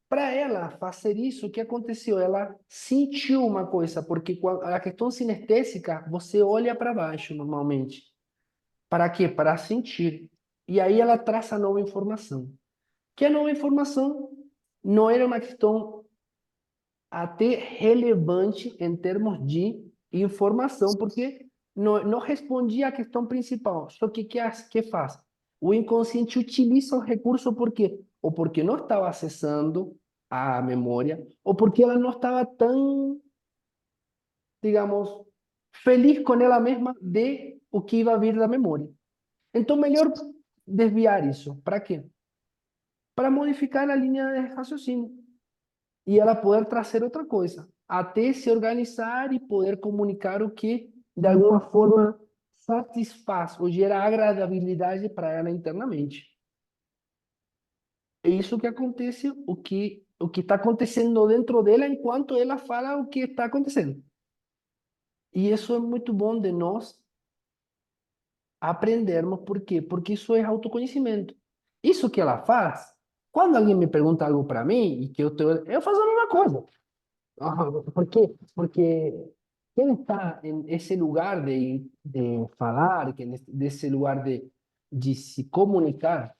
Para ela fazer isso, o que aconteceu? Ela sentiu uma coisa, porque a questão sinestésica, você olha para baixo normalmente. Para quê? Para sentir. E aí ela traz a nova informação. Que a nova informação não era uma questão até relevante em termos de informação, porque não respondia à questão principal. Só que faz? O inconsciente utiliza o recurso por quê? Ou porque não estava acessando a memória, ou porque ela não estava tão, digamos, feliz com ela mesma de o que ia vir da memória. Então, melhor desviar isso. Para quê? Para modificar a linha de raciocínio e ela poder trazer outra coisa, até se organizar e poder comunicar o que, de alguma forma, satisfaz ou gera agradabilidade para ela internamente. É isso que acontece, o que está acontecendo dentro dela enquanto ela fala o que está acontecendo. E isso é muito bom de nós aprendermos. Por quê? Porque isso é autoconhecimento. Isso que ela faz, quando alguém me pergunta algo para mim, e que eu faço a mesma coisa. ¿Por qué? Porque quien está en ese lugar de falar, de ese lugar de se comunicar,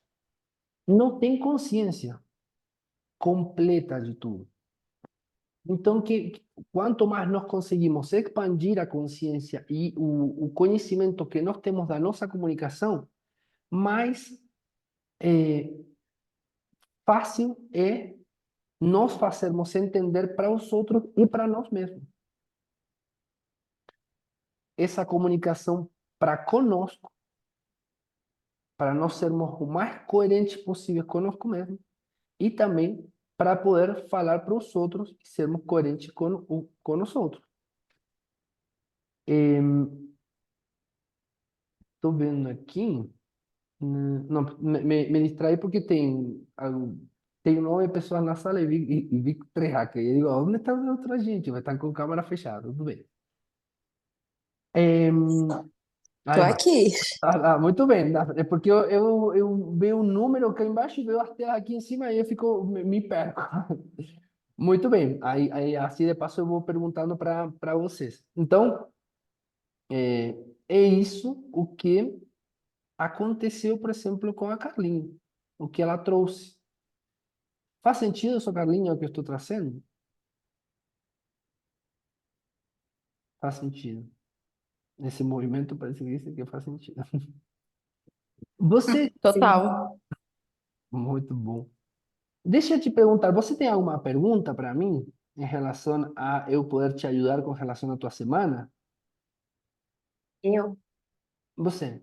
não tem consciência completa de tudo. Então, quanto mais nós conseguimos expandir a consciência e o conhecimento que nós temos da nossa comunicação, mais fácil é nós fazermos entender para os outros e para nós mesmos. Essa comunicação para conosco, para nós sermos o mais coerentes possível conosco mesmo e também para poder falar para os outros e sermos coerentes com os outros. Estou vendo aqui, não, me distraí porque tem 9 pessoas na sala e vi 3 hackers. E eu digo, onde está a outra gente? Vai estar com câmera fechada, tudo bem. Tô Aí vai. aqui. Muito bem, é porque eu vejo o número aqui embaixo e vejo as telas aqui em cima e eu me perco. Muito bem, aí assim de passo eu vou perguntando para vocês. Então, é isso o que aconteceu, por exemplo, com a Carlinha, o que ela trouxe. Faz sentido isso, Carlinha, o que eu estou trazendo? Faz sentido. Esse movimento parece que isso aqui faz sentido. Você, Total. muito bom. Deixa eu te perguntar, você tem alguma pergunta para mim em relação a eu poder te ajudar com relação à tua semana? Eu? Você.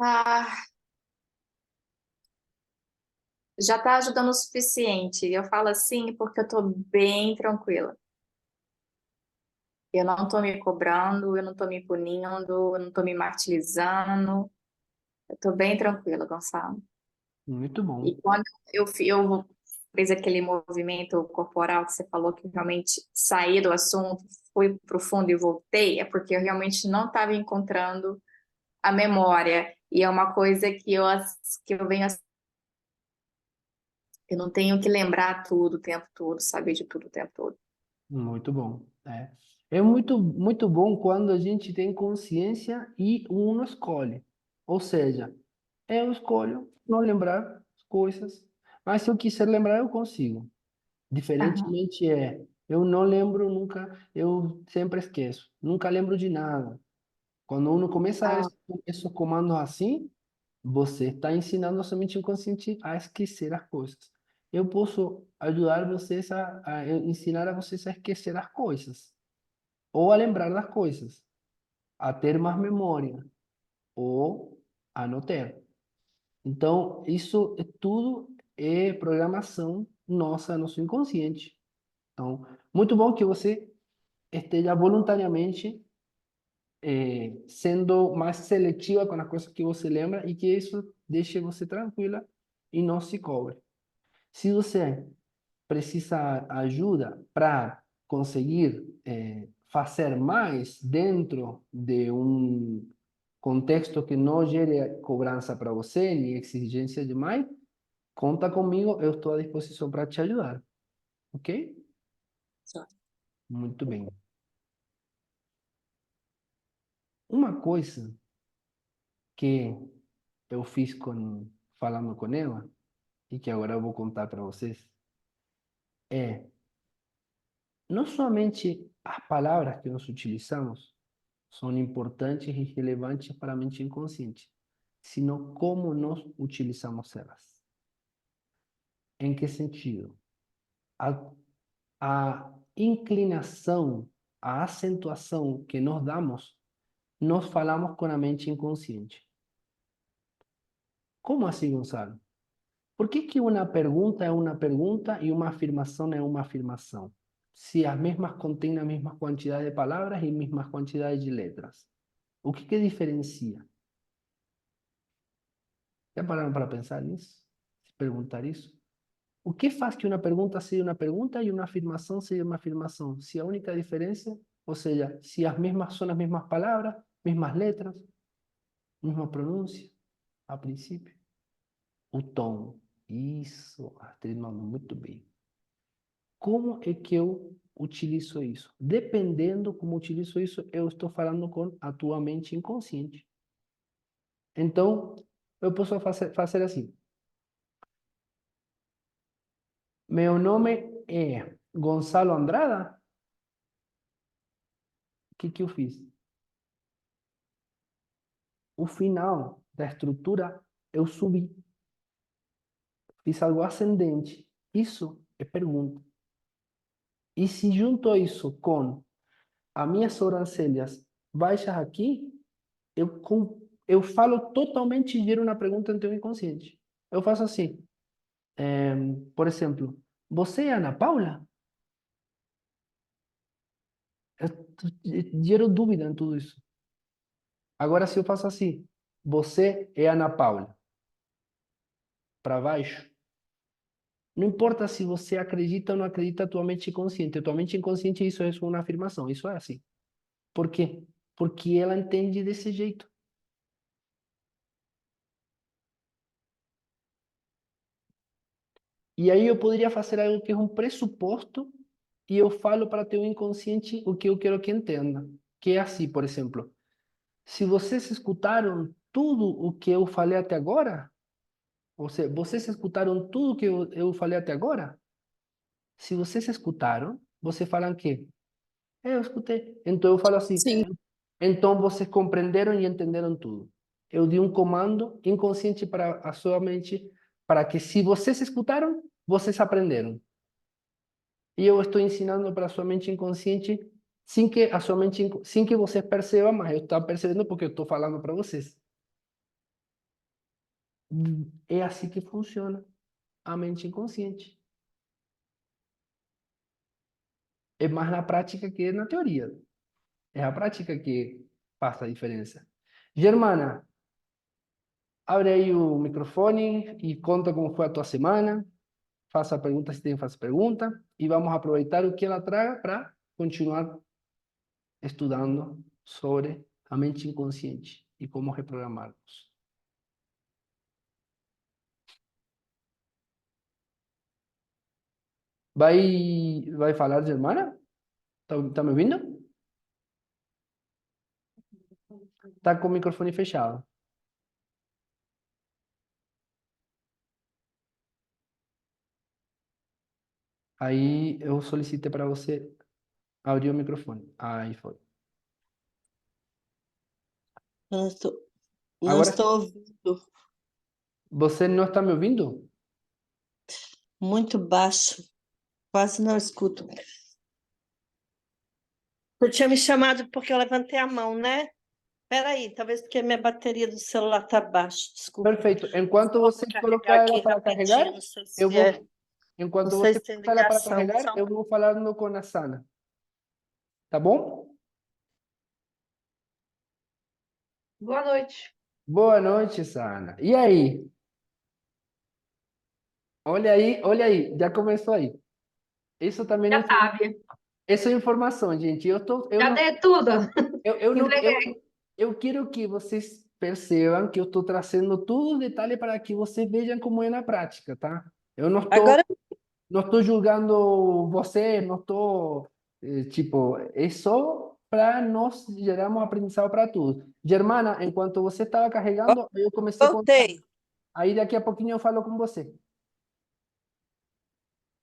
Ah, já tá ajudando o suficiente. Eu falo assim porque eu tô bem tranquila. Eu não tô me cobrando, eu não tô me punindo, eu não tô me martirizando. Eu tô bem tranquila, Gonçalo. Muito bom. E quando eu fiz aquele movimento corporal que você falou que realmente saí do assunto, fui pro fundo e voltei, é porque eu realmente não estava encontrando a memória. E é uma coisa que eu venho assim, eu não tenho que lembrar tudo o tempo todo, saber de tudo o tempo todo. Muito bom. É muito bom quando a gente tem consciência e um não escolhe. Ou seja, eu escolho não lembrar as coisas, mas se eu quiser lembrar, eu consigo. Aham. Diferentemente Eu não lembro nunca, eu sempre esqueço. Nunca lembro de nada. Quando uno começa Ah, esses comandos assim, você está ensinando a sua mente inconsciente a esquecer as coisas. Eu posso ajudar vocês a ensinar a vocês a esquecer as coisas, ou a lembrar das coisas, a ter mais memória, ou a não ter. Então, isso é tudo é programação nossa, nosso inconsciente. Então, muito bom que você esteja voluntariamente sendo mais seletiva com as coisas que você lembra e que isso deixe você tranquila e não se cobre. Se você precisa ajuda para conseguir fazer mais dentro de um contexto que não gere cobrança para você, nem exigência demais, conta comigo, eu estou à disposição para te ajudar, ok? Só. Muito bem. Uma coisa que eu fiz falando com ela, e que agora eu vou contar para vocês, é não somente as palavras que nós utilizamos são importantes e relevantes para a mente inconsciente, sino como nós utilizamos elas. Em que sentido? A inclinação, a acentuação que nós damos, nós falamos com a mente inconsciente. Como assim, Gonçalo? Por que que uma pergunta é uma pergunta e uma afirmação é uma afirmação? Se as mesmas contêm a mesma quantidade de palavras e a mesma quantidade de letras. O que que diferencia? Já pararam para pensar nisso? Se perguntar isso? O que faz que uma pergunta seja uma pergunta e uma afirmação seja uma afirmação? Se a única diferença, ou seja, se as mesmas são as mesmas palavras, mesmas letras, mesma pronúncia, a princípio. O tom. Isso, Astrid mandou muito bem. Como é que eu utilizo isso? Dependendo como utilizo isso, eu estou falando com a tua mente inconsciente. Então, eu posso fazer assim. Meu nome é Gonçalo Andrada. O que que eu fiz? O final da estrutura eu subi. Fiz algo ascendente. Isso é pergunta. E se junto isso com as minhas sobrancelhas baixas aqui, eu falo totalmente e gero uma pergunta no teu inconsciente. Eu faço assim, por exemplo, você é Ana Paula? Eu gero dúvida em tudo isso. Agora, se eu faço assim, você é Ana Paula, para baixo, não importa se você acredita ou não acredita, tua mente inconsciente. Tua mente inconsciente, isso é uma afirmação, isso é assim. Por quê? Porque ela entende desse jeito. E aí eu poderia fazer algo que é um pressuposto e eu falo para teu inconsciente o que eu quero que entenda. Que é assim, por exemplo, se vocês escutaram tudo o que eu falei até agora, ou seja, vocês escutaram tudo o que eu falei até agora? Se vocês escutaram, vocês falam que eu escutei. Então eu falo assim, sim. então vocês compreenderam e entenderam tudo. Eu dei um comando inconsciente para a sua mente para que se vocês escutaram, vocês aprenderam. E eu estou ensinando para a sua mente inconsciente sem que você perceba, mas eu estou percebendo porque eu estou falando para vocês. É assim que funciona a mente inconsciente. É mais na prática que na teoria. É a prática que faz a diferença. Germana, abre aí o microfone e conta como foi a tua semana. Faça pergunta se tem que fazer pergunta. E vamos aproveitar o que ela traga para continuar estudando sobre a mente inconsciente e como reprogramarmos. Vai falar, Germana? Tá me ouvindo? Tá com o microfone fechado. Aí eu solicitei para você abrir o microfone. Aí foi. Não estou, não Agora sim. estou ouvindo. Você não está me ouvindo? Muito baixo. Quase não escuto. Você tinha me chamado porque eu levantei a mão, né? Peraí, talvez porque minha bateria do celular está baixa. Desculpa. Perfeito. Enquanto Vou você carregar colocar ela aqui para carregar, rapidinho. Não sei eu se vou. é. Não Enquanto sei você se tem colocar ela para ligação. carregar, eu vou falando com a Sana. Tá bom? Boa noite. Boa noite, Sana. E aí? Olha aí, já começou aí. Isso também é, Já sabe. isso é informação, gente. Eu Já não, dei tudo. eu não, Entreguei. eu quero que vocês percebam que eu estou trazendo todos os detalhes para que vocês vejam como é na prática, tá? Eu Agora, não estou julgando você, não estou, tipo, é só para nós gerarmos aprendizado para todos. Germana, enquanto você estava ó, carregando, eu comecei com. voltei. Aí daqui a pouquinho eu falo com você.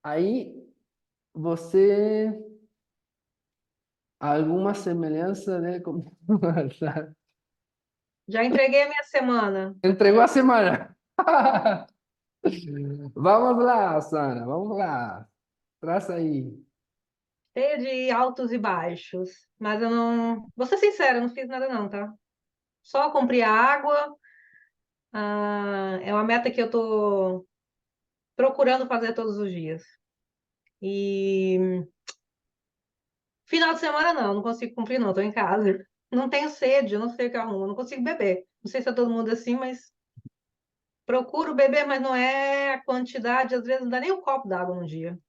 Aí você alguma semelhança, né? Como Já entreguei a minha semana. entregou a semana. Vamos lá, Sara, vamos lá. Traça aí. Cheia de altos e baixos. Mas eu não. Vou ser sincera, eu não fiz nada, não, tá? Só cumpri a água. É uma meta que eu tô procurando fazer todos os dias. E final de semana, não consigo cumprir, não. Tô em casa. Não tenho sede, eu não sei o que eu arrumo. Não consigo beber. Não sei se é todo mundo assim, mas procuro beber, mas não é a quantidade. Às vezes não dá nem um copo d'água no dia.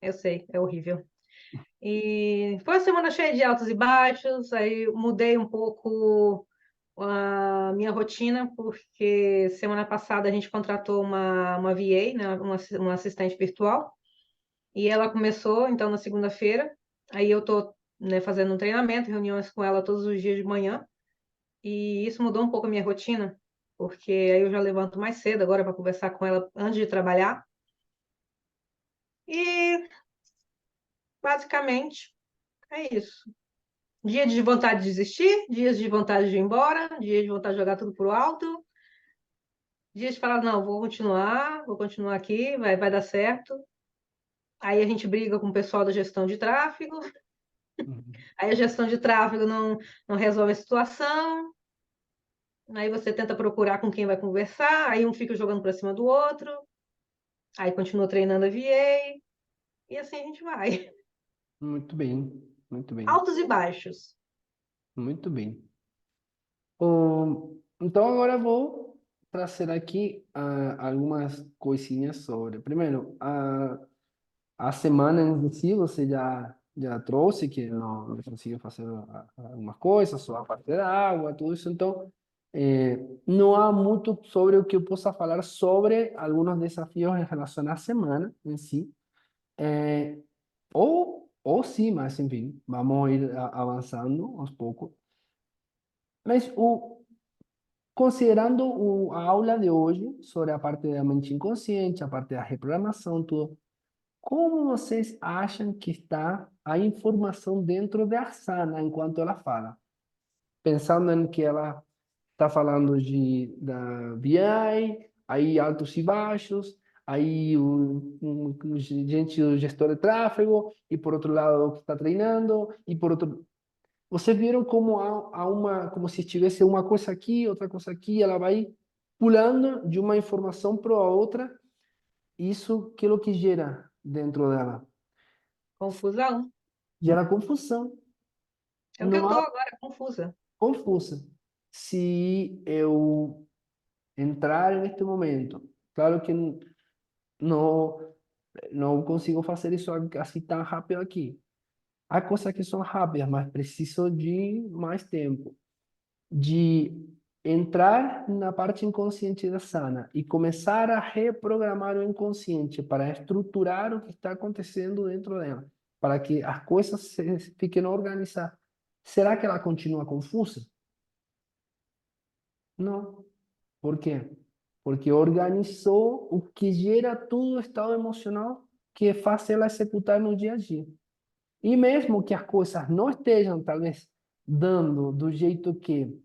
Eu sei, é horrível. E foi uma semana cheia de altos e baixos, aí mudei um pouco a minha rotina, porque semana passada a gente contratou uma VA, né, uma assistente virtual, e ela começou, então, na segunda-feira, aí eu tô, né, fazendo um treinamento, reuniões com ela todos os dias de manhã, e isso mudou um pouco a minha rotina, porque aí eu já levanto mais cedo agora para conversar com ela antes de trabalhar, e basicamente é isso. Dia de vontade de desistir, dias de vontade de ir embora, dias de vontade de jogar tudo pro alto, dias de falar, não, vou continuar aqui, vai dar certo. Aí a gente briga com o pessoal da gestão de tráfego, Uhum. aí a gestão de tráfego não resolve a situação, aí você tenta procurar com quem vai conversar, aí um fica jogando para cima do outro, aí continua treinando a VA, e assim a gente vai. Muito bem, muito bem, Altos e baixos. muito bem. Então agora vou trazer aqui algumas coisinhas sobre. Primeiro, a semana em si você já trouxe que não conseguiu fazer algumas coisas, só a parte da água, tudo isso. Então, não há muito sobre o que eu possa falar sobre alguns desafios em relação à semana em si. Ou sim, mas enfim, vamos ir avançando aos poucos. Mas considerando a aula de hoje sobre a parte da mente inconsciente, a parte da reprogramação, tudo, como vocês acham que está a informação dentro da Asana enquanto ela fala? Pensando em que ela está falando da BI, aí altos e baixos, aí o gestor de tráfego, e por outro lado o que está treinando, e por outro. Vocês viram como há uma, como se tivesse uma coisa aqui, outra coisa aqui, ela vai pulando de uma informação para a outra, isso que é o que gera dentro dela? Confusão. Gera confusão. É o que eu Não tô há agora, confusa. confusa. Se eu entrar neste momento, claro que não, não consigo fazer isso assim tão rápido aqui. Há coisas que são rápidas, mas preciso de mais tempo. De entrar na parte inconsciente da Sana e começar a reprogramar o inconsciente para estruturar o que está acontecendo dentro dela, para que as coisas fiquem organizadas. Será que ela continua confusa? Não. Por quê? porque organizou o que gera todo o estado emocional que faz ela executar no dia a dia. E mesmo que as coisas não estejam, talvez, dando do jeito que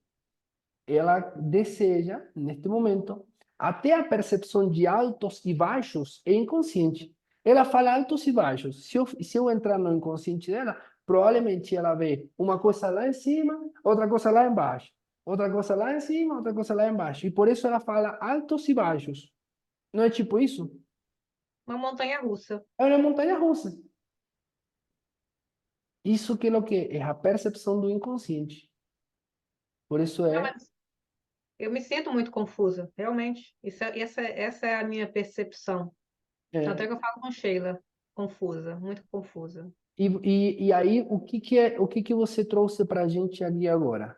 ela deseja, neste momento, até a percepção de altos e baixos é inconsciente. Ela fala altos e baixos. Se eu entrar no inconsciente dela, provavelmente ela vê uma coisa lá em cima, outra coisa lá embaixo. Outra coisa lá em cima, outra coisa lá embaixo. E por isso ela fala altos e baixos. Não é tipo isso? Uma montanha russa. É uma montanha russa. Isso que é o que é a percepção do inconsciente. Por isso Não, é, mas eu me sinto muito confusa, realmente. Essa é a minha percepção. Tanto é é que eu falo com Sheila. Confusa, muito confusa. e aí o que você trouxe para a gente ali agora?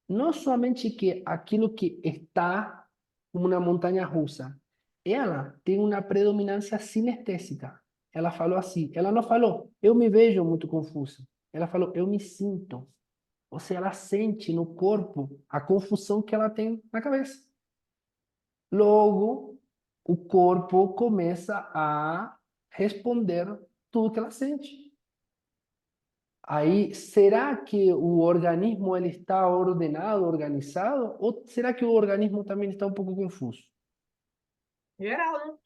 Não somente que aquilo que está como uma montanha russa, ela tem uma predominância sinestésica. Ela falou assim, ela não falou, eu me vejo muito confusa. Ela falou, eu me sinto. Ou seja, ela sente no corpo a confusão que ela tem na cabeça. Logo, o corpo começa a responder tudo que ela sente. Aí, será que o organismo ele está ordenado, organizado? Ou será que o organismo também está um pouco confuso? Geral, né?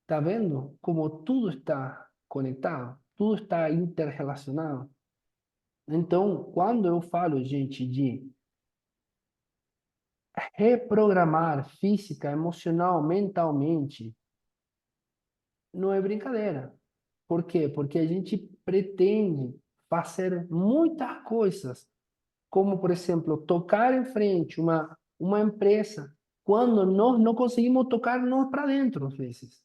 Tá vendo como tudo está conectado? Tudo está interrelacionado? Então, quando eu falo, gente, de reprogramar física, emocional, mentalmente, não é brincadeira. Por quê? Porque a gente pretende fazer muitas coisas, como, por exemplo, tocar em frente uma empresa, quando nós não conseguimos tocar nós para dentro, às vezes.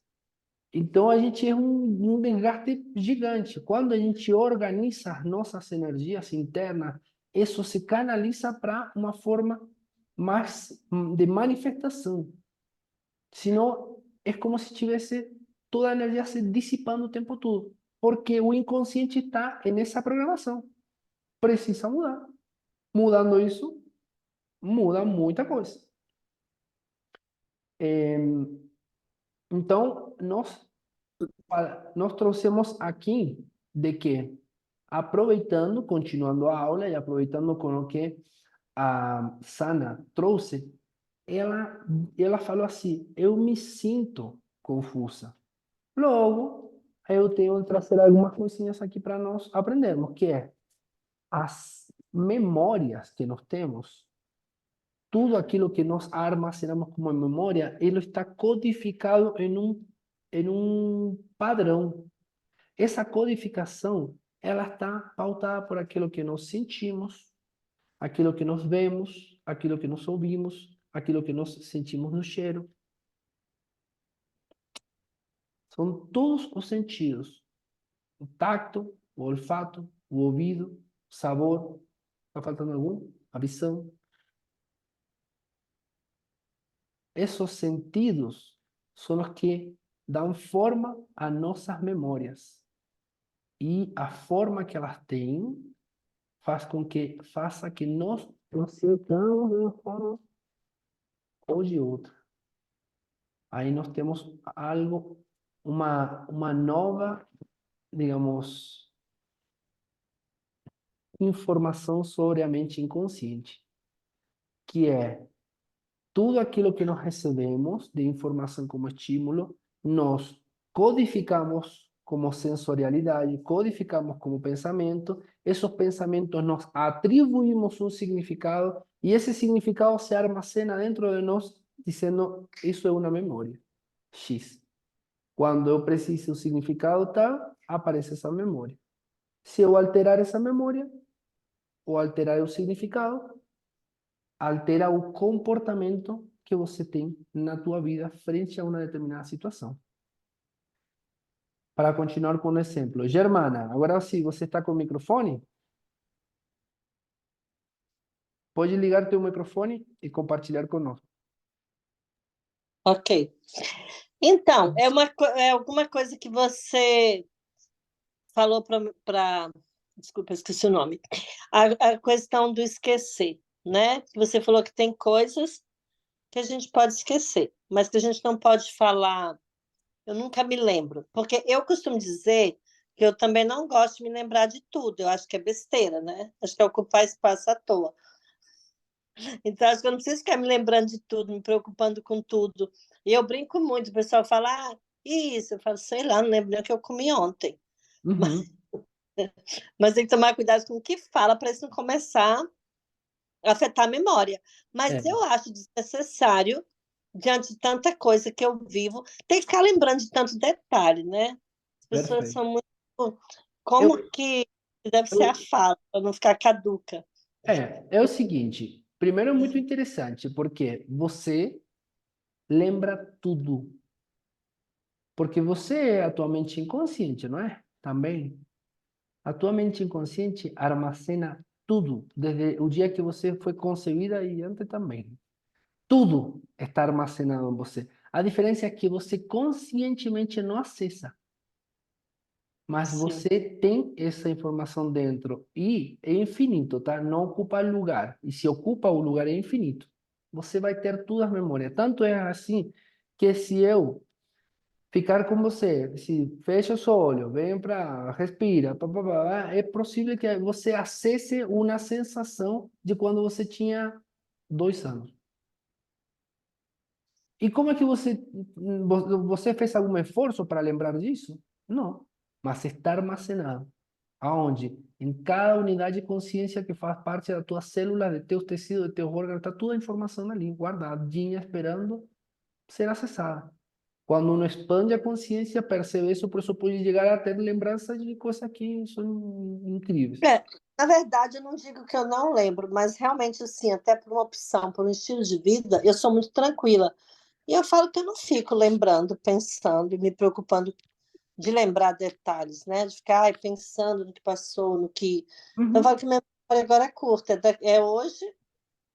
Então, a gente é um desgaste gigante. Quando a gente organiza as nossas energias internas, isso se canaliza para uma forma mais de manifestação. Senão, é como se tivesse toda a energia se dissipando o tempo todo. Porque o inconsciente está nessa programação. Precisa mudar. Mudando isso, muda muita coisa. Então, nós trouxemos aqui de que, aproveitando, continuando a aula e aproveitando com o que a Sana trouxe, ela, ela falou assim, eu me sinto confusa. Logo, eu tenho que trazer algumas coisinhas aqui para nós aprendermos, que é as memórias que nós temos, tudo aquilo que nós armazenamos como memória, ele está codificado em um padrão. Essa codificação, ela está pautada por aquilo que nós sentimos, aquilo que nós vemos, aquilo que nós ouvimos, aquilo que nós sentimos no cheiro. São todos os sentidos. O tacto, o olfato, o ouvido, o sabor. Está faltando algum? A visão. Esses sentidos são os que dão forma a nossas memórias. E a forma que elas têm faça que nós sintamos de uma forma ou de outra. Aí nós temos algo, uma nova, digamos, informação sobre a mente inconsciente, que é tudo aquilo que nós recebemos de informação como estímulo, nós codificamos como sensorialidade, codificamos como pensamento, esses pensamentos nós atribuímos um significado e esse significado se armazena dentro de nós dizendo isso é uma memória X. Quando eu preciso de um significado tal, aparece essa memória. Se eu alterar essa memória ou alterar o significado, altera o comportamento que você tem na tua vida frente a uma determinada situação. Para continuar com o exemplo, Germana, agora sim, você está com o microfone? Pode ligar teu microfone e compartilhar conosco. Ok. Então, é alguma coisa que você falou para. Desculpa, esqueci o nome. A questão do esquecer, né? Você falou que tem coisas que a gente pode esquecer, mas que a gente não pode falar, eu nunca me lembro. Porque eu costumo dizer que eu também não gosto de me lembrar de tudo. Eu acho que é besteira, né? Acho que é ocupar espaço à toa. Então, acho que eu não preciso ficar me lembrando de tudo, me preocupando com tudo. E eu brinco muito, o pessoal fala, ah, e isso? Eu falo, sei lá, não lembro nem o que eu comi ontem. Uhum. Mas tem que tomar cuidado com o que fala para isso não começar a afetar a memória. Mas É, eu acho desnecessário, diante de tanta coisa que eu vivo, ter que ficar lembrando de tanto detalhe, né? As pessoas perfeito. são muito. Eu, Como que deve ser a eu, fala, para não ficar caduca? é o seguinte, primeiro é muito interessante, porque você lembra tudo. Porque você é a tua mente inconsciente, não é? Também. A tua mente inconsciente armazena tudo, desde o dia que você foi concebida e antes também. Tudo está armazenado em você. A diferença é que você conscientemente não acessa, mas Sim. você tem essa informação dentro e é infinito, tá? Não ocupa lugar. E se ocupa o lugar é infinito. Você vai ter todas as memórias. Tanto é assim que se eu ficar com você, se fecha os olhos, vem para, respira, pá, pá, pá, é possível que você acesse uma sensação de quando você tinha 2 anos. E como é que você fez algum esforço para lembrar disso? Não, mas está armazenado. Aonde? Em cada unidade de consciência que faz parte da tua célula, de teus tecidos, de teus órgãos, está toda a informação ali, guardadinha, esperando ser acessada. Quando uno expande a consciência, percebe isso, por isso pode chegar a ter lembranças de coisas que são incríveis. É, na verdade, eu não digo que eu não lembro, mas realmente, assim, até por uma opção, por um estilo de vida, eu sou muito tranquila. E eu falo que eu não fico lembrando, pensando e me preocupando de lembrar detalhes, né? De ficar ai, pensando no que passou, no que. Eu Uhum. falo que minha memória agora é curta, é hoje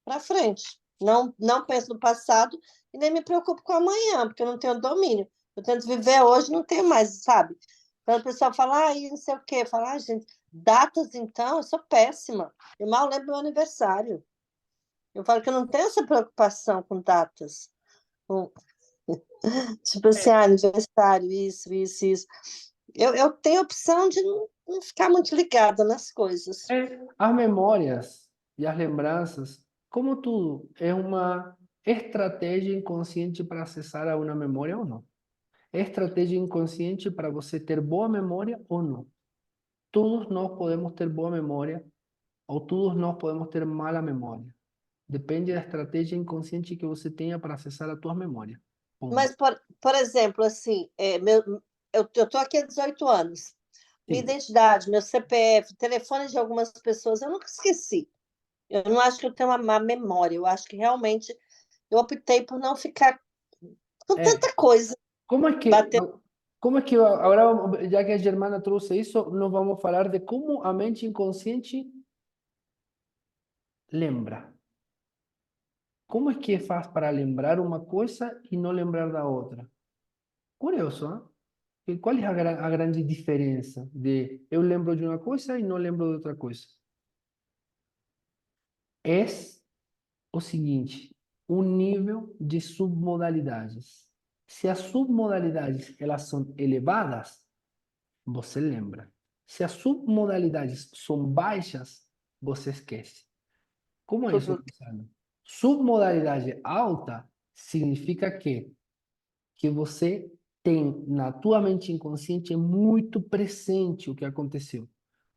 para frente. Não penso no passado e nem me preocupo com amanhã, porque eu não tenho domínio. Eu tento viver hoje, não tenho mais, sabe? Quando o pessoal fala, ah, não sei o quê, fala, ah, gente, datas então, eu sou péssima. Eu mal lembro meu aniversário. Eu falo que eu não tenho essa preocupação com datas. Com, tipo assim, ah, aniversário, isso. Eu tenho a opção de não ficar muito ligada nas coisas. As memórias e as lembranças, como tudo, é uma estratégia inconsciente para acessar a uma memória ou não. É estratégia inconsciente para você ter boa memória ou não. Todos nós podemos ter boa memória ou todos nós podemos ter mala memória. Depende da estratégia inconsciente que você tenha para acessar a tua memória. Ponto. Mas, por exemplo, assim, eu estou aqui há 18 anos. Minha Sim. identidade, meu CPF, telefone de algumas pessoas, eu nunca esqueci. Eu não acho que eu tenho uma má memória. Eu acho que realmente eu optei por não ficar com É, tanta coisa como é que, batendo. como é que agora, já que a Germana trouxe isso, nós vamos falar de como a mente inconsciente lembra. Como é que faz para lembrar uma coisa e não lembrar da outra? Curioso, hein? E qual é a grande diferença de eu lembro de uma coisa e não lembro de outra coisa? É o seguinte, o nível de submodalidades. Se as submodalidades elas são elevadas, você lembra. Se as submodalidades são baixas, você esquece. Como é isso, Luciano? Submodalidade alta significa que você tem na tua mente inconsciente muito presente o que aconteceu.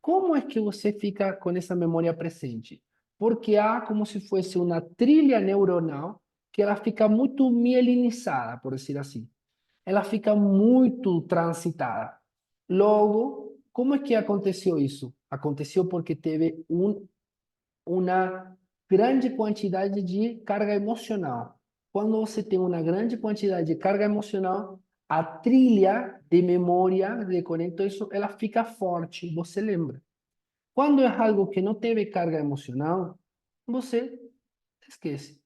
Como é que você fica com essa memória presente? Porque há como se fosse uma trilha neuronal que ela fica muito mielinizada, por dizer assim. Ela fica muito transitada. Logo, como é que aconteceu isso? Aconteceu porque teve uma grande quantidade de carga emocional. Quando você tem uma grande quantidade de carga emocional, a trilha de memória de conecto isso, ela fica forte, você lembra. Quando é algo que não teve carga emocional, você esquece.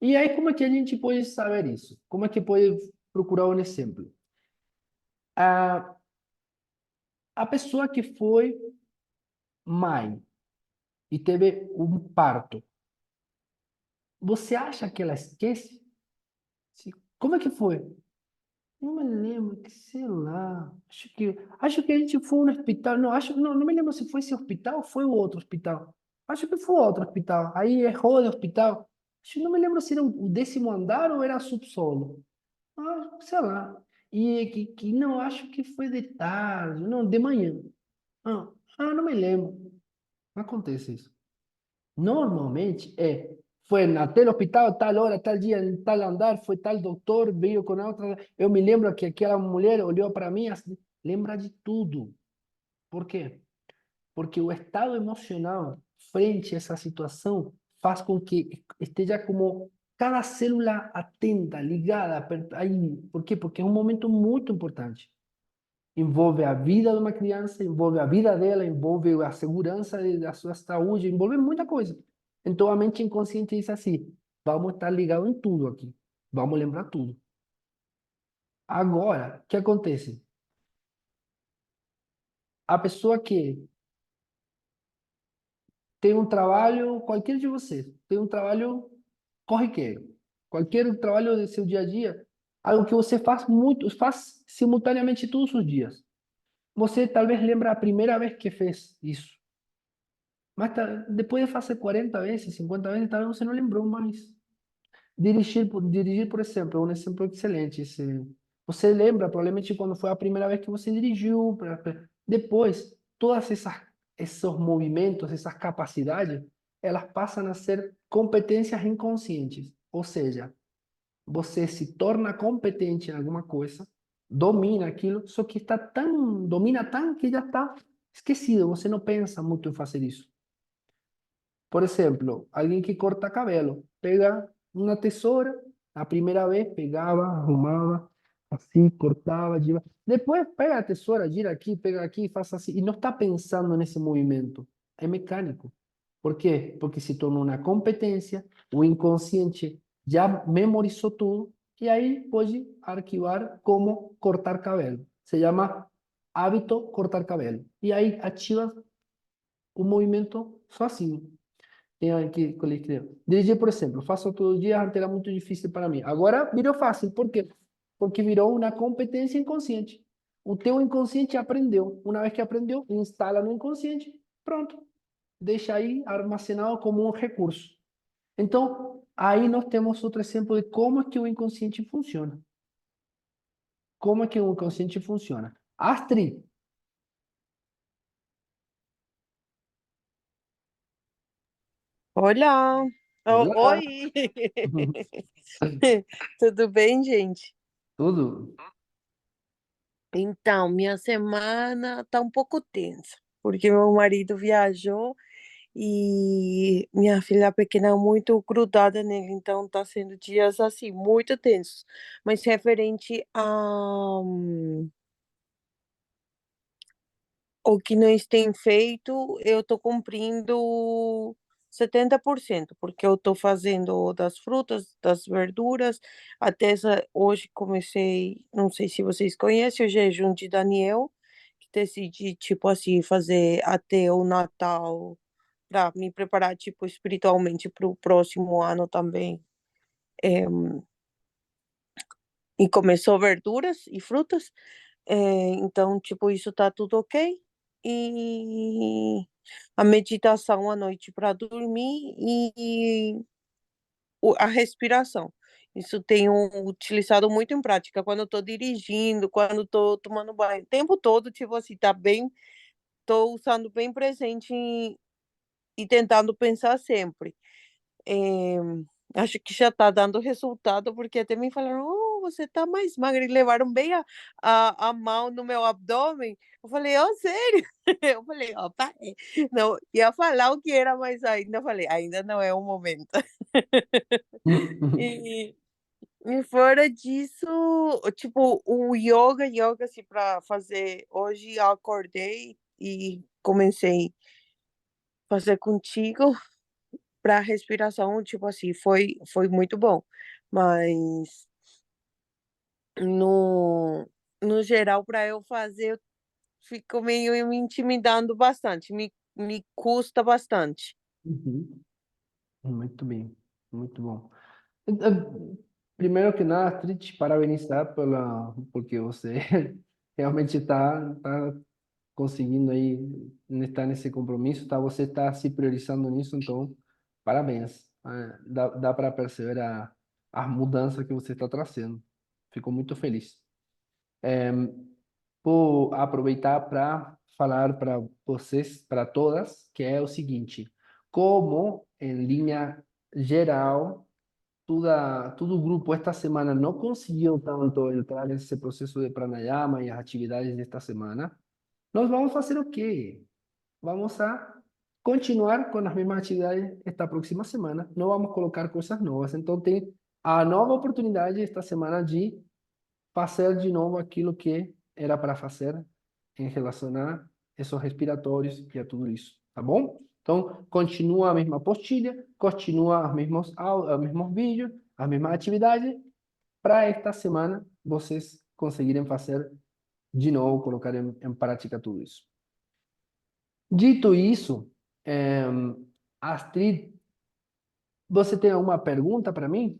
E aí, como é que a gente pode saber isso? Como é que pode procurar um exemplo? A, a pessoa que foi mãe e teve um parto, você acha que ela esquece? Como é que foi? Não me lembro, que sei lá. Acho que a gente foi no hospital. Não me lembro se foi esse hospital ou foi o outro hospital. Acho que foi outro hospital. Aí errou de hospital. Não me lembro se era o 10º andar ou era subsolo. Sei lá. E que não, acho que foi de tarde, não, de manhã. Ah, não me lembro. Não acontece isso. Normalmente foi naquele hospital, tal hora, tal dia, em tal andar, foi tal doutor, veio com outra. Eu me lembro que aquela mulher olhou para mim, assim, lembra de tudo. Por quê? Porque o estado emocional frente a essa situação faz com que esteja como cada célula atenta, ligada, aí. Por quê? Porque é um momento muito importante. Envolve a vida de uma criança, envolve a vida dela, envolve a segurança da sua saúde, envolve muita coisa. Então a mente inconsciente diz assim: vamos estar ligados em tudo aqui, vamos lembrar tudo. Agora, o que acontece? A pessoa que tem um trabalho, qualquer de vocês, tem um trabalho corriqueiro, qualquer trabalho do seu dia a dia, algo que você faz muito, faz simultaneamente todos os dias. Você talvez lembra a primeira vez que fez isso. Mas depois de fazer 40 vezes, 50 vezes, talvez você não lembrou mais. Dirigir, por exemplo, é um exemplo excelente. Você lembra, provavelmente, quando foi a primeira vez que você dirigiu. Depois, todas esses movimentos, essas capacidades, elas passam a ser competências inconscientes. Ou seja, você se torna competente em alguma coisa, domina aquilo, só que domina tão que já está esquecido. Você não pensa muito em fazer isso. Por exemplo, alguém que corta cabelo, pega uma tesoura, a primeira vez pegava, arrumava, assim, cortava, gira. Depois pega a tesoura, gira aqui, faz assim, e não está pensando nesse movimento. É mecânico. Por quê? Porque se tornou uma competência, o inconsciente já memorizou tudo, e aí pode arquivar como cortar cabelo. Se chama hábito cortar cabelo. E aí ativa o movimento sozinho. Tenho que colher. Dirigir, por exemplo, faço todo dia, antes era muito difícil para mim. Agora virou fácil. Por quê? Porque virou uma competência inconsciente. O teu inconsciente aprendeu. Uma vez que aprendeu, instala no inconsciente, pronto. Deixa aí armazenado como um recurso. Então, aí nós temos outro exemplo de como é que o inconsciente funciona. Como é que o inconsciente funciona? Astrid, Olá! olá. Oi! Tudo bem, gente? Tudo? Então, minha semana tá um pouco tensa, porque meu marido viajou e minha filha pequena é muito grudada nele, então tá sendo dias assim, muito tensos. Mas referente a o que nós tem feito, eu estou cumprindo 70%, porque eu estou fazendo das frutas, das verduras, hoje comecei, não sei se vocês conhecem, o jejum de Daniel, que decidi, tipo assim, fazer até o Natal, para me preparar, tipo, espiritualmente para o próximo ano também. É, e começou verduras e frutas, então, tipo, isso tá tudo ok. E a meditação à noite para dormir e a respiração. Isso tenho utilizado muito em prática quando eu tô dirigindo, quando eu tô tomando banho. O tempo todo, tipo assim, tá bem, tô usando bem presente e tentando pensar sempre. Eh, Acho que já está dando resultado, porque até me falaram: "Oh, você está mais magra", e levaram bem a mão no meu abdômen. Eu falei: "Oh, sério?" Eu falei: "Opa, não, ia falar o que era, mas ainda falei: ainda não é o momento". E e fora disso, tipo, o yoga, assim, para fazer hoje eu acordei e comecei a fazer contigo. Para respiração, tipo assim, foi muito bom, mas no no geral para eu fazer, eu fico meio me intimidando bastante, me custa bastante. Uhum. Muito bem, muito bom. Primeiro que nada, Astrid, te parabenizar porque você realmente tá conseguindo aí estar nesse compromisso, tá? Você está se priorizando nisso, então, parabéns. Dá para perceber a mudança que você está trazendo. Fico muito feliz. Vou aproveitar para falar para vocês, para todas, que é o seguinte: como em linha geral todo o grupo esta semana não conseguiu tanto entrar nesse processo de pranayama e as atividades desta semana, nós vamos fazer o quê? Vamos a continuar com as mesmas atividades esta próxima semana. Não vamos colocar coisas novas. Então, tem a nova oportunidade esta semana de fazer de novo aquilo que era para fazer em relação a esses respiratórios e a tudo isso, tá bom? Então, continua a mesma postilha, continua os mesmos vídeos, as mesmas atividades, para esta semana vocês conseguirem fazer de novo, colocar em prática tudo isso. Dito isso, Astrid, você tem alguma pergunta para mim?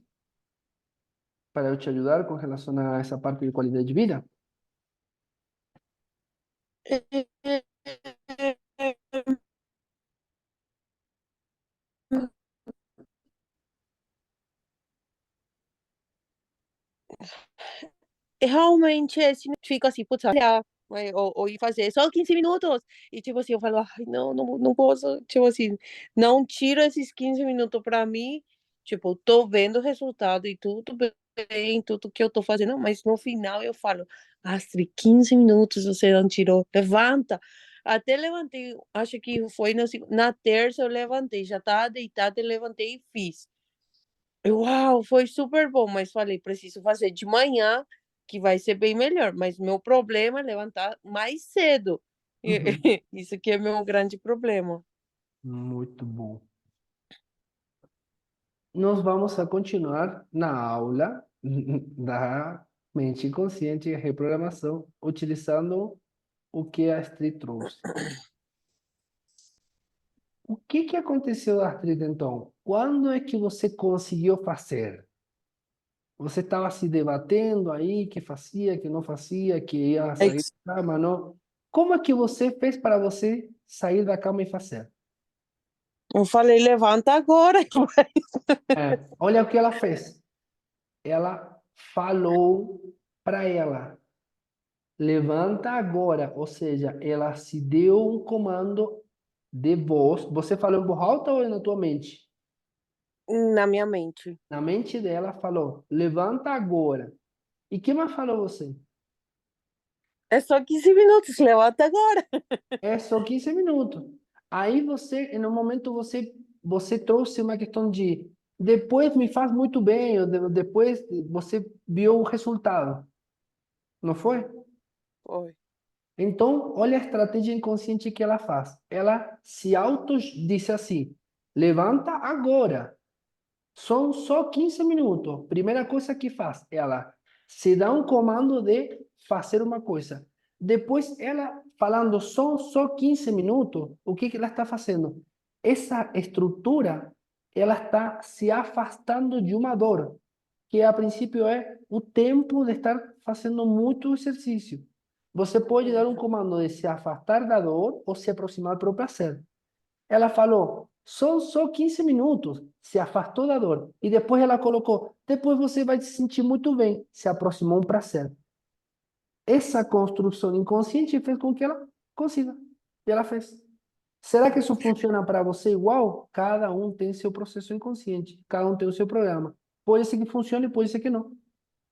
Para eu te ajudar com relação a essa parte de qualidade de vida? Realmente fica assim, putz, olhar, ou ir fazer só 15 minutos. E tipo assim, eu falo, ai, não posso, tipo assim, não tiro esses 15 minutos pra mim. Tipo, tô vendo o resultado e tudo bem, tudo que eu tô fazendo, mas no final eu falo, Astrid, 15 minutos você não tirou, levanta. Até levantei, acho que foi na terça eu levantei, já tava deitada, eu levantei e fiz. Uau, foi super bom, mas falei, preciso fazer de manhã, que vai ser bem melhor. Mas meu problema é levantar mais cedo. Uhum. Isso que é meu grande problema. Muito bom. Nós vamos a continuar na aula da mente consciente e reprogramação, utilizando o que a Astrid trouxe. O que aconteceu, Astrid, então? Quando é que você conseguiu fazer? Você estava se debatendo aí, que fazia, que não fazia, que ia sair da cama, não? Como é que você fez para você sair da cama e fazer? Eu falei, levanta agora. Olha o que ela fez. Ela falou para ela, levanta agora. Ou seja, ela se deu um comando de voz. Você falou em voz alta ou na tua mente? Na minha mente. Na mente dela falou, levanta agora. E que mais falou você? É só 15 minutos, levanta agora. É só 15 minutos. Aí você, no momento, você trouxe uma questão de depois me faz muito bem, ou depois você viu o resultado. Não foi? Foi. Então, olha a estratégia inconsciente que ela faz. Ela se auto disse assim: levanta agora. São só 15 minutos. Primeira coisa que faz, ela se dá um comando de fazer uma coisa. Depois, ela falando são só 15 minutos, o que ela está fazendo? Essa estrutura, ela está se afastando de uma dor, que a princípio é o tempo de estar fazendo muito exercício. Você pode dar um comando de se afastar da dor ou se aproximar para o prazer. Ela falou, são só 15 minutos, se afastou da dor. E depois ela colocou, depois você vai se sentir muito bem, se aproximou um prazer. Essa construção inconsciente fez com que ela consiga. E ela fez. Será que isso funciona para você igual? Cada um tem seu processo inconsciente, cada um tem o seu programa. Pode ser que funcione, pode ser que não.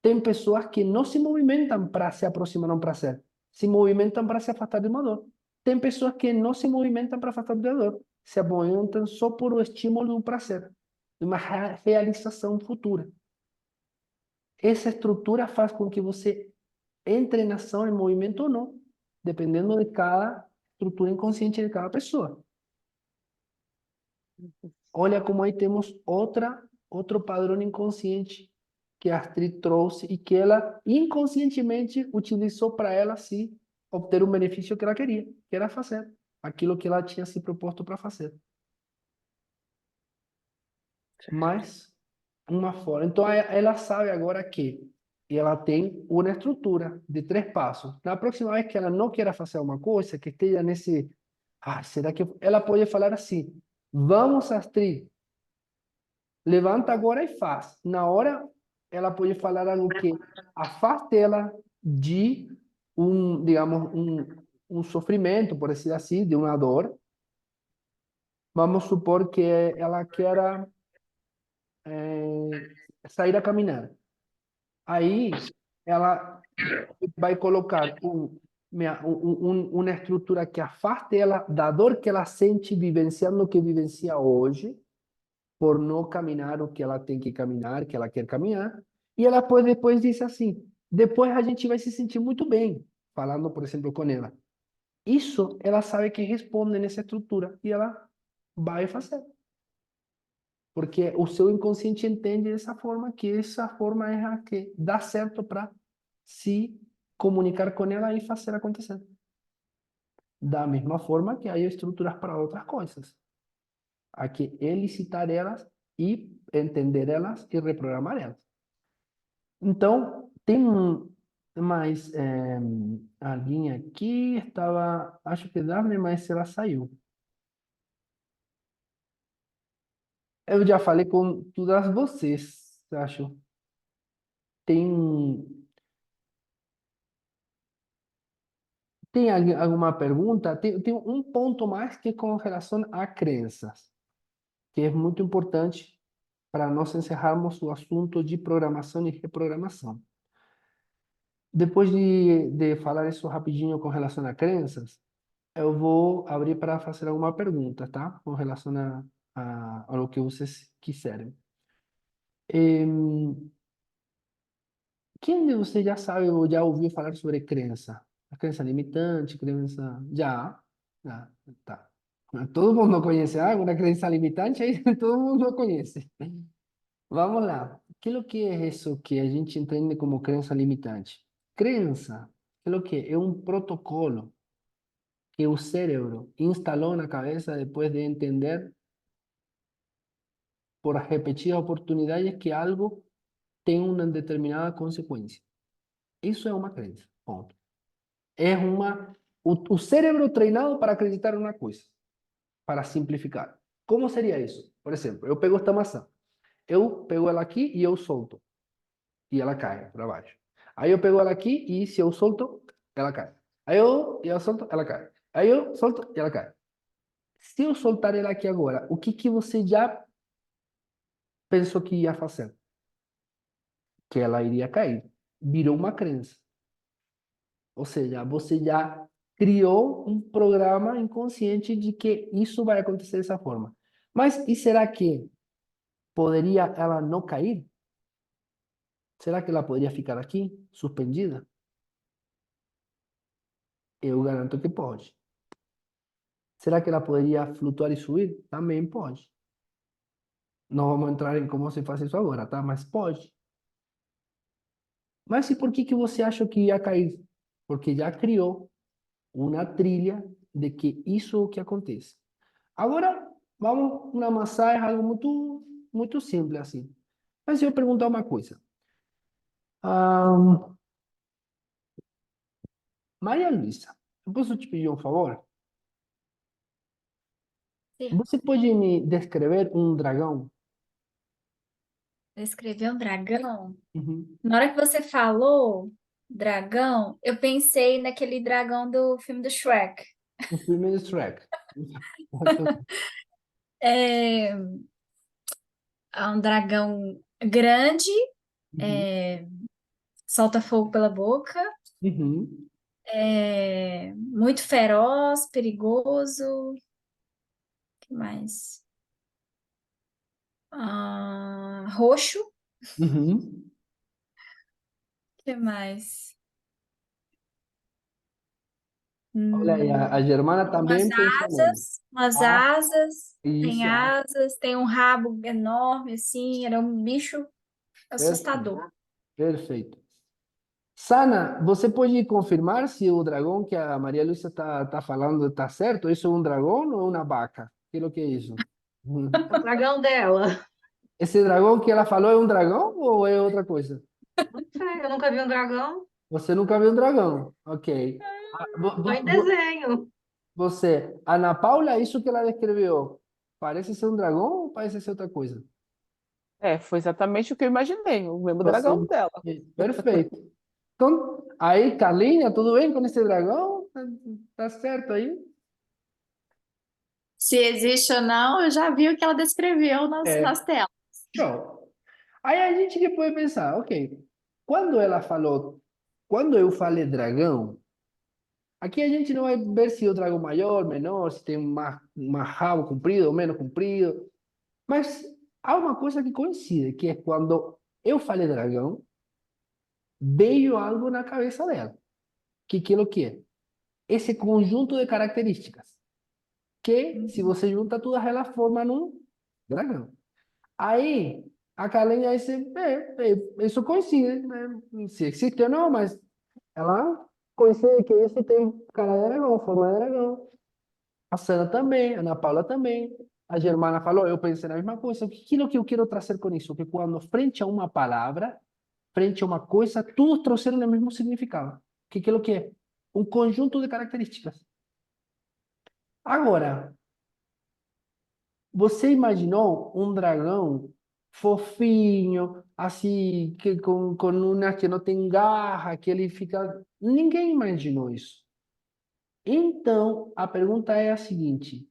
Tem pessoas que não se movimentam para se aproximar a um prazer, se movimentam para se afastar de uma dor. Tem pessoas que não se movimentam para afastar da dor, se movimentam só por o estímulo do prazer, de uma realização futura. Essa estrutura faz com que você entre em ação, em movimento ou não, dependendo de cada estrutura inconsciente de cada pessoa. Olha como aí temos outro padrão inconsciente que a Astrid trouxe e que ela inconscientemente utilizou para ela se obter um benefício que ela queria, que era fazer aquilo que ela tinha se proposto para fazer. Mas uma forma. Então, ela sabe agora que ela tem uma estrutura de 3 passos. Na próxima vez que ela não queira fazer uma coisa, que esteja nesse... Ah, será que... Ela pode falar assim, vamos, Astrid, levanta agora e faz. Na hora, ela pode falar algo que afaste ela de digamos, um sofrimento, por decir assim, de uma dor. Vamos supor que ela queira sair a caminhar. Aí, ela vai colocar uma estrutura que afaste ela da dor que ela sente vivenciando o que vivencia hoje, por não caminhar o que ela tem que caminhar, que ela quer caminhar, e ela pode depois dizer assim, depois a gente vai se sentir muito bem, falando, por exemplo, com ela. Isso, ela sabe que responde nessa estrutura, e ela vai fazer. Porque o seu inconsciente entende dessa forma, que essa forma é a que dá certo para se comunicar com ela e fazer acontecer. Da mesma forma que há estruturas para outras coisas. Há que elicitar elas e entender elas e reprogramar elas. Então, tem mais alguém aqui, estava, acho que Daphne, mas ela saiu. Eu já falei com todas vocês, acho. Tem alguma pergunta? Tem um ponto mais que é com relação a crenças, que é muito importante para nós encerrarmos o assunto de programação e reprogramação. Depois de falar isso rapidinho com relação a crenças, eu vou abrir para fazer alguma pergunta, tá? Com relação ao que vocês quiserem. Quem de vocês já sabe ou já ouviu falar sobre crença? A crença limitante, crença... Já? Já, tá. Todo mundo conhece alguma crença limitante, aí todo mundo conhece. Vamos lá. O que é isso que a gente entende como crença limitante? Crença, o que é um protocolo que o cérebro instalou na cabeça depois de entender por repetidas oportunidades que algo tem uma determinada consequência. Isso é uma crença, ponto. É o cérebro treinado para acreditar em uma coisa, para simplificar. Como seria isso? Por exemplo, eu pego esta maçã, eu pego ela aqui e eu solto, e ela cai para baixo. Aí eu pego ela aqui e se eu solto, ela cai. Aí eu solto, ela cai. Aí eu solto e ela cai. Se eu soltar ela aqui agora, o que você já pensou que ia fazer? Que ela iria cair. Virou uma crença. Ou seja, você já criou um programa inconsciente de que isso vai acontecer dessa forma. Mas e será que poderia ela não cair? Será que ela poderia ficar aqui, suspendida? Eu garanto que pode. Será que ela poderia flutuar e subir? Também pode. Não vamos entrar em como se faz isso agora, tá? Mas pode. Mas e por que você acha que ia cair? Porque já criou uma trilha de que isso é o que acontece. Agora, vamos na massagem, algo muito, muito simples assim. Mas eu perguntar uma coisa. Maria Luísa, eu posso te pedir um favor? Sim. Você pode me descrever um dragão? Descrever um dragão? Uhum. Na hora que você falou dragão, eu pensei naquele dragão do filme do Shrek. O filme do Shrek. É um dragão grande, Uhum. solta fogo pela boca, Uhum. muito feroz, perigoso. O que mais? Roxo. O Uhum. que mais? Olha aí, a Germana Umas também pensa nele. asas, umas Ah, asas, tem isso, asas, tem um rabo enorme, assim, era um bicho perfeito. assustador. Perfeito. Sana, você pode confirmar se o dragão que a Maria Luísa tá falando está certo? Isso é um dragão ou uma vaca? Que é o que é isso? O dragão dela. esse dragão que ela falou é um dragão ou é outra coisa? Não sei, eu nunca vi um dragão. Você nunca viu um dragão, ok. Só em desenho. Você, Ana Paula, isso que ela descreveu, parece ser um dragão ou parece ser outra coisa? É, foi exatamente o que eu imaginei, o mesmo Você, dragão dela. perfeito. Então, aí, Carlinha, tudo bem com esse dragão? Tá certo aí? Se existe ou não, eu já vi o que ela descreveu É, nas telas. show. Aí a gente que pode pensar, ok, quando ela falou, quando eu falei dragão, aqui a gente não vai ver se o dragão maior, menor, se tem mais rabo comprido ou menos comprido, mas há uma coisa que coincide, que é quando eu falei dragão, veio algo na cabeça dela. Que é o que é? Esse conjunto de características, que se você junta todas elas formam um dragão. Aí, a Kalen aí você, isso coincide, né? Se existe ou não, mas ela coincide que isso tem cara de dragão, forma de dragão. A Sana também, a Ana Paula também. A Germana falou, eu pensei na mesma coisa. O que é que eu quero trazer com isso? Que quando frente a uma palavra, frente a uma coisa, todos trouxeram o mesmo significado. Que é o que é? Um conjunto de características. Agora, você imaginou um dragão fofinho, assim, que com uma que não tem garra, que ele fica. Ninguém imaginou isso. Então, a pergunta é a seguinte: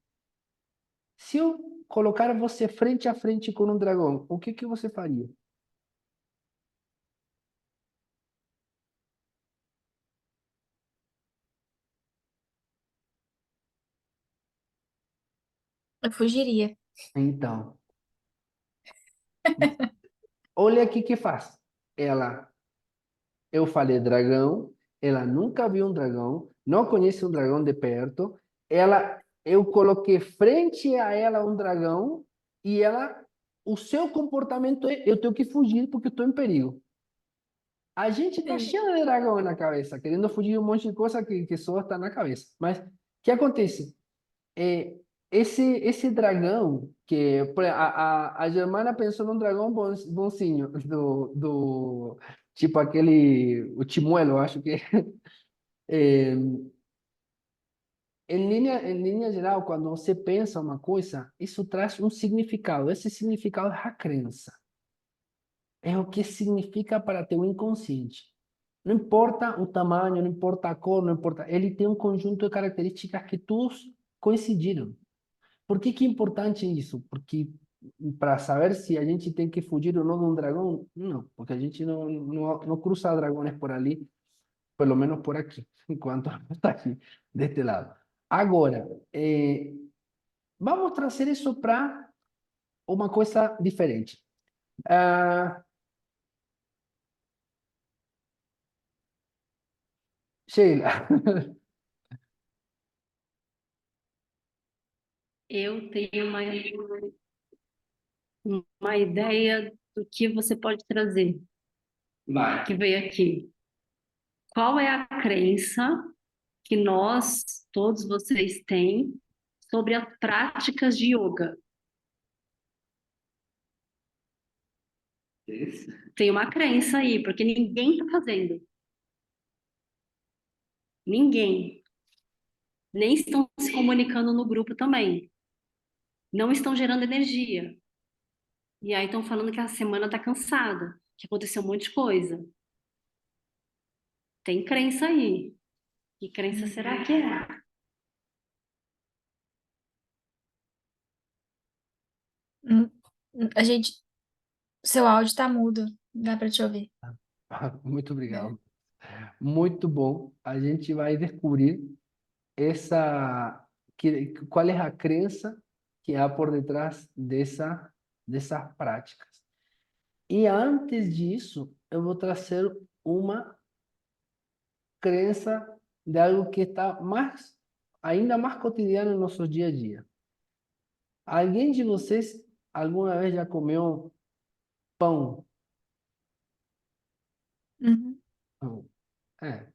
se eu colocar você frente a frente com um dragão, o que você faria? Eu fugiria. Então, olha aqui que faz. Eu falei dragão, ela nunca viu um dragão, não conhece um dragão de perto. Eu coloquei frente a ela um dragão e o seu comportamento é, eu tenho que fugir porque estou em perigo. A gente tá Sim. cheio de dragão na cabeça, querendo fugir de um monte de coisa que só está na cabeça. Mas o que acontece? É, esse dragão, a Germana pensou num dragão bonzinho, tipo aquele, o Chimuelo, acho que é, em linha geral, quando você pensa uma coisa, isso traz um significado. Esse significado é a crença. É o que significa para teu inconsciente. Não importa o tamanho, não importa a cor, não importa. Ele tem um conjunto de características que todos coincidiram. Por que é importante isso? Porque para saber se a gente tem que fugir ou não de um dragão, não, porque a gente não cruza dragões por ali, pelo menos por aqui, enquanto está aqui, deste lado. Agora, vamos trazer isso para uma coisa diferente. Ah, Sheila, Eu tenho uma ideia do que você pode trazer, vai. que veio aqui. Qual é a crença que nós, todos vocês têm sobre as práticas de yoga? Tem uma crença aí, porque ninguém está fazendo. Ninguém. Nem estão se comunicando no grupo também. Não estão gerando energia. E aí estão falando que a semana está cansada, que aconteceu um monte de coisa. Tem crença aí. Que crença será que é? Hum, A gente, seu áudio tá mudo, não dá pra te ouvir. Muito obrigado. Muito bom. A gente vai descobrir qual é a crença que há por detrás dessas práticas. E antes disso, eu vou trazer uma crença de algo que está ainda mais cotidiano no nosso dia a dia. Alguém de vocês alguma vez já comeu pão? Uhum. Pão. É.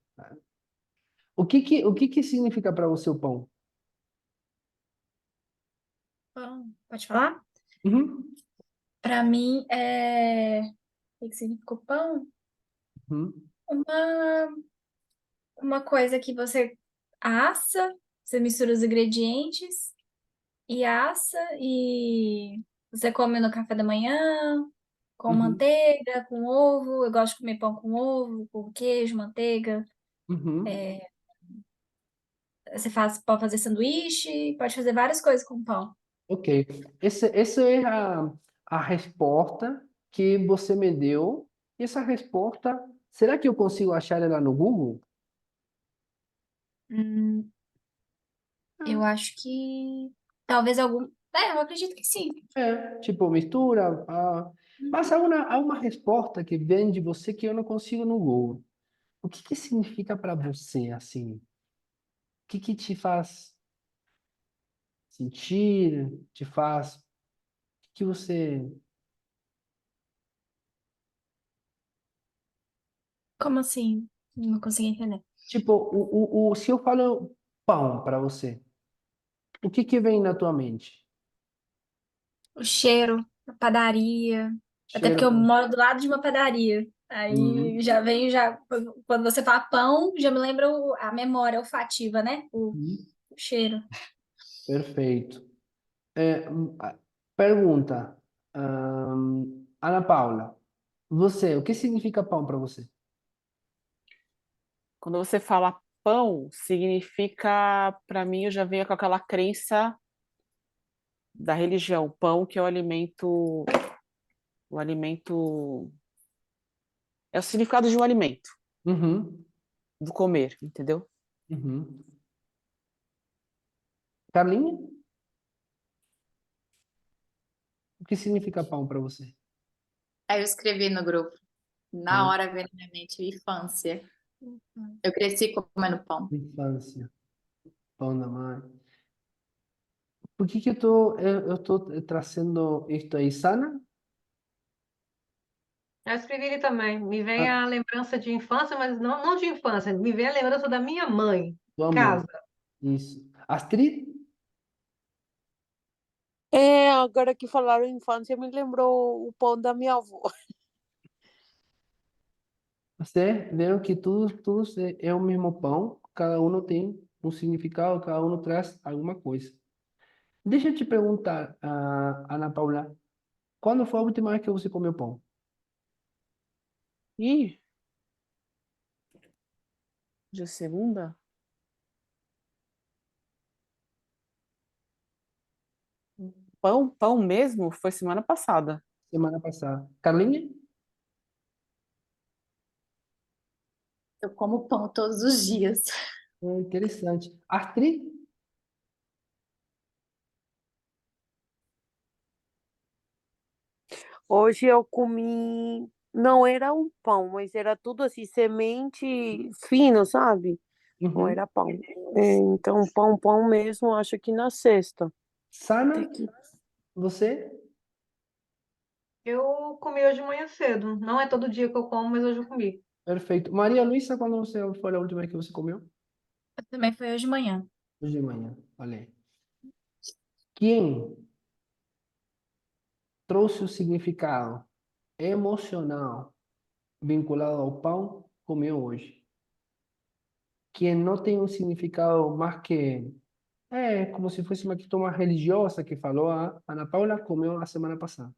O que que significa para você o pão? Bom, pode falar? Uhum. Para mim, o que significa o pão? Uhum. Uma, uma coisa que você assa, você mistura os ingredientes e assa e você come no café da manhã, com Uhum. manteiga, com ovo. Eu gosto de comer pão com ovo, com queijo, manteiga. Uhum. Você pode fazer sanduíche, pode fazer várias coisas com pão. Ok. Essa é a resposta que você me deu. Essa resposta, será que eu consigo achar ela no Google? Hum, eu acho que talvez algum. Eu acredito que sim. Tipo, mistura. Mas há uma resposta que vem de você que eu não consigo no Google. O que significa para você, assim? O que te faz sentir, te faz... O que você... Como assim? Não consegui entender. Tipo, se eu falo pão para você, o que vem na tua mente? O cheiro, a padaria. Até porque Cheiro. eu moro do lado de uma padaria. Aí Uhum. já vem, já. Quando você fala pão, já me lembra a memória olfativa, né? Uhum. O cheiro. Perfeito. Pergunta, Ana Paula, o que significa pão para você? Quando você fala pão, significa, para mim, eu já venho com aquela crença da religião, pão que é o alimento é o significado de um alimento, Uhum. do comer, entendeu? Uhum. Carlinha, o que significa pão para você? Aí eu escrevi no grupo. Na Pão, hora veio na minha mente infância. Eu cresci comendo pão. infância, pão da mãe. Por que eu tô trazendo isto aí, Sana? Eu escrevi ele também. Me vem Ah, a lembrança de infância, mas não de infância. Me vem a lembrança da minha mãe, tua em mãe. casa. Isso. Astrid, Agora que falaram infância, me lembrou o pão da minha avó. você viram que tudo é o mesmo pão, cada um tem um significado, cada um traz alguma coisa. Deixa eu te perguntar, Ana Paula, quando foi a última vez que você comeu pão? E hoje é segunda? Pão mesmo foi semana passada. Semana passada. Carlinha? Eu como pão todos os dias. Interessante. Astrid? Hoje eu comi, não era um pão, mas era tudo assim, semente fino, sabe? Não Uhum. era pão. Então, pão mesmo, acho que na sexta. Tem Sana, que- você? Eu comi hoje de manhã cedo. Não é todo dia que eu como, mas hoje eu comi. Perfeito. Maria Luísa, quando foi a última vez que você comeu? Também foi hoje de manhã. Hoje de manhã. Olha aí. Quem trouxe o significado emocional vinculado ao pão, comeu hoje. Quem não tem um significado mais que... como se fosse uma questão mais religiosa que falou a Ana Paula, comeu a semana passada.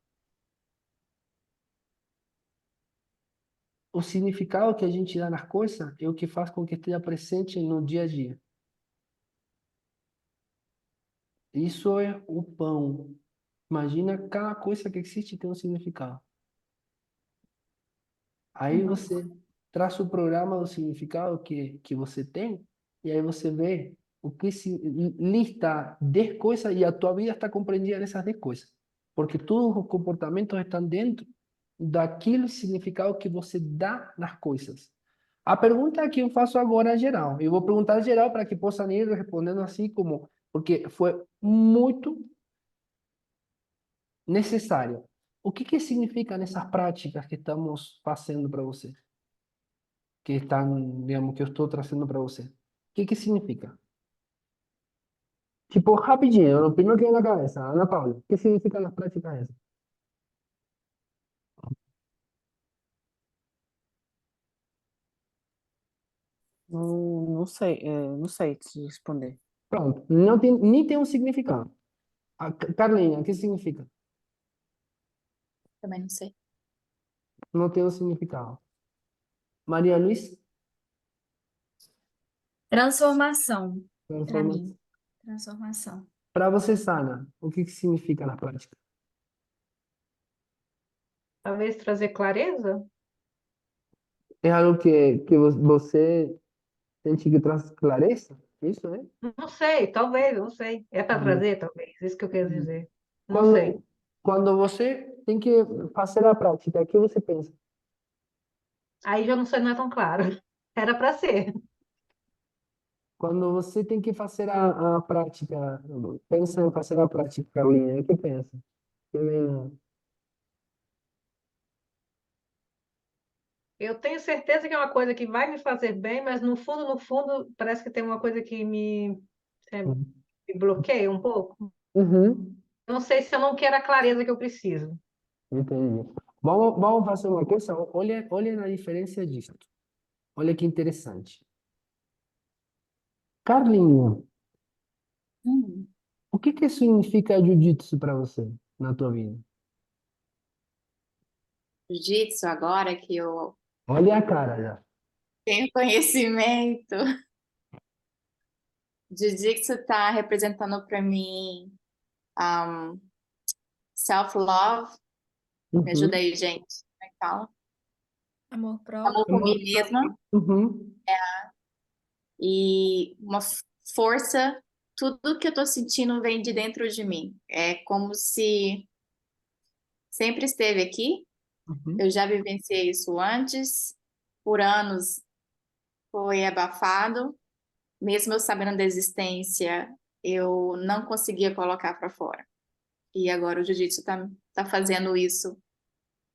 O significado que a gente dá nas coisas é o que faz com que esteja presente no dia a dia. Isso é o pão. Imagina, cada coisa que existe tem um significado. Aí Nossa. você traça o programa do significado que você tem, e aí você vê o que se lista 10 coisas e a tua vida está compreendida nessas 10 coisas. Porque todos os comportamentos estão dentro daquele significado que você dá nas coisas. A pergunta que eu faço agora é geral. Eu vou perguntar geral para que possam ir respondendo assim como, porque foi muito necessário. O que significa nessas práticas que estamos fazendo para você? Que estão, digamos, que eu estou trazendo para você. O que significa? Tipo, rapidinho, o primeiro que vem na cabeça, Ana Paula, o que significa las prácticas esas? Não sei, não sei te responder. Pronto, não tem, nem tem um significado. Carlinha, o que significa? Também não sei. Não tem um significado. Maria Luiz? Transformação, para Transformação. mim. Transformação. Para você, Sana, o que significa na prática? Talvez trazer clareza? É algo que você sente que traz clareza? Isso, né? Não sei, talvez, não sei. É para Hum. trazer, talvez, isso que eu quero dizer. Não sei. Quando você tem que fazer a prática, o que você pensa? Aí já não sei, não é tão claro. Era para ser. Quando você tem que fazer a prática, pensa em fazer a prática, Carlinha, o que pensa? Que vem- Eu tenho certeza que é uma coisa que vai me fazer bem, mas no fundo, parece que tem uma coisa que me bloqueia um pouco. Uhum. Não sei se eu não quero a clareza que eu preciso. Entendi. Vamos fazer uma coisa. Olha na diferença disso. Olha que interessante. Carlinha, Hum. o que significa jiu-jitsu para você na tua vida? Jiu-jitsu, agora que eu Olha a cara já. tenho conhecimento, Jiu-jitsu está representando para mim um, self-love. Me ajuda Uhum. aí, gente. Como é que fala? Amor Amor próprio. por mim mesma Uhum. e uma força. Tudo que eu estou sentindo vem de dentro de mim. É como se sempre esteve aqui. Uhum. Eu já vivenciei isso antes. Por anos foi abafado. Mesmo eu sabendo da existência, eu não conseguia colocar para fora. E agora o jiu-jitsu tá fazendo isso.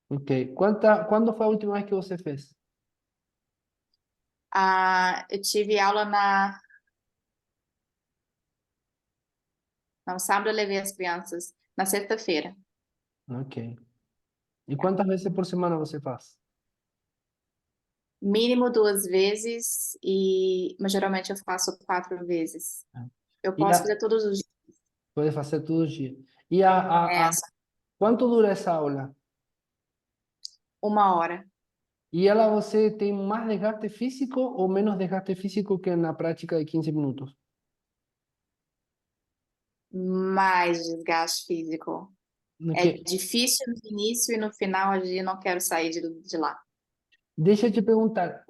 Ok. Quando foi a última vez que você fez? Eu tive aula no sábado, eu levei as crianças. Na sexta-feira. Ok. E quantas vezes por semana você faz? Mínimo 2 vezes, mas geralmente eu faço 4 vezes. Eu E posso fazer todos os dias. pode fazer todos os dias. Essa, Quanto dura essa aula? 1 hora. E ela você tem mais desgaste físico ou menos desgaste físico que na prática de 15 minutos? Mais desgaste físico. É Ok. difícil no início e no final eu não quero sair de lá. Deixa eu te perguntar,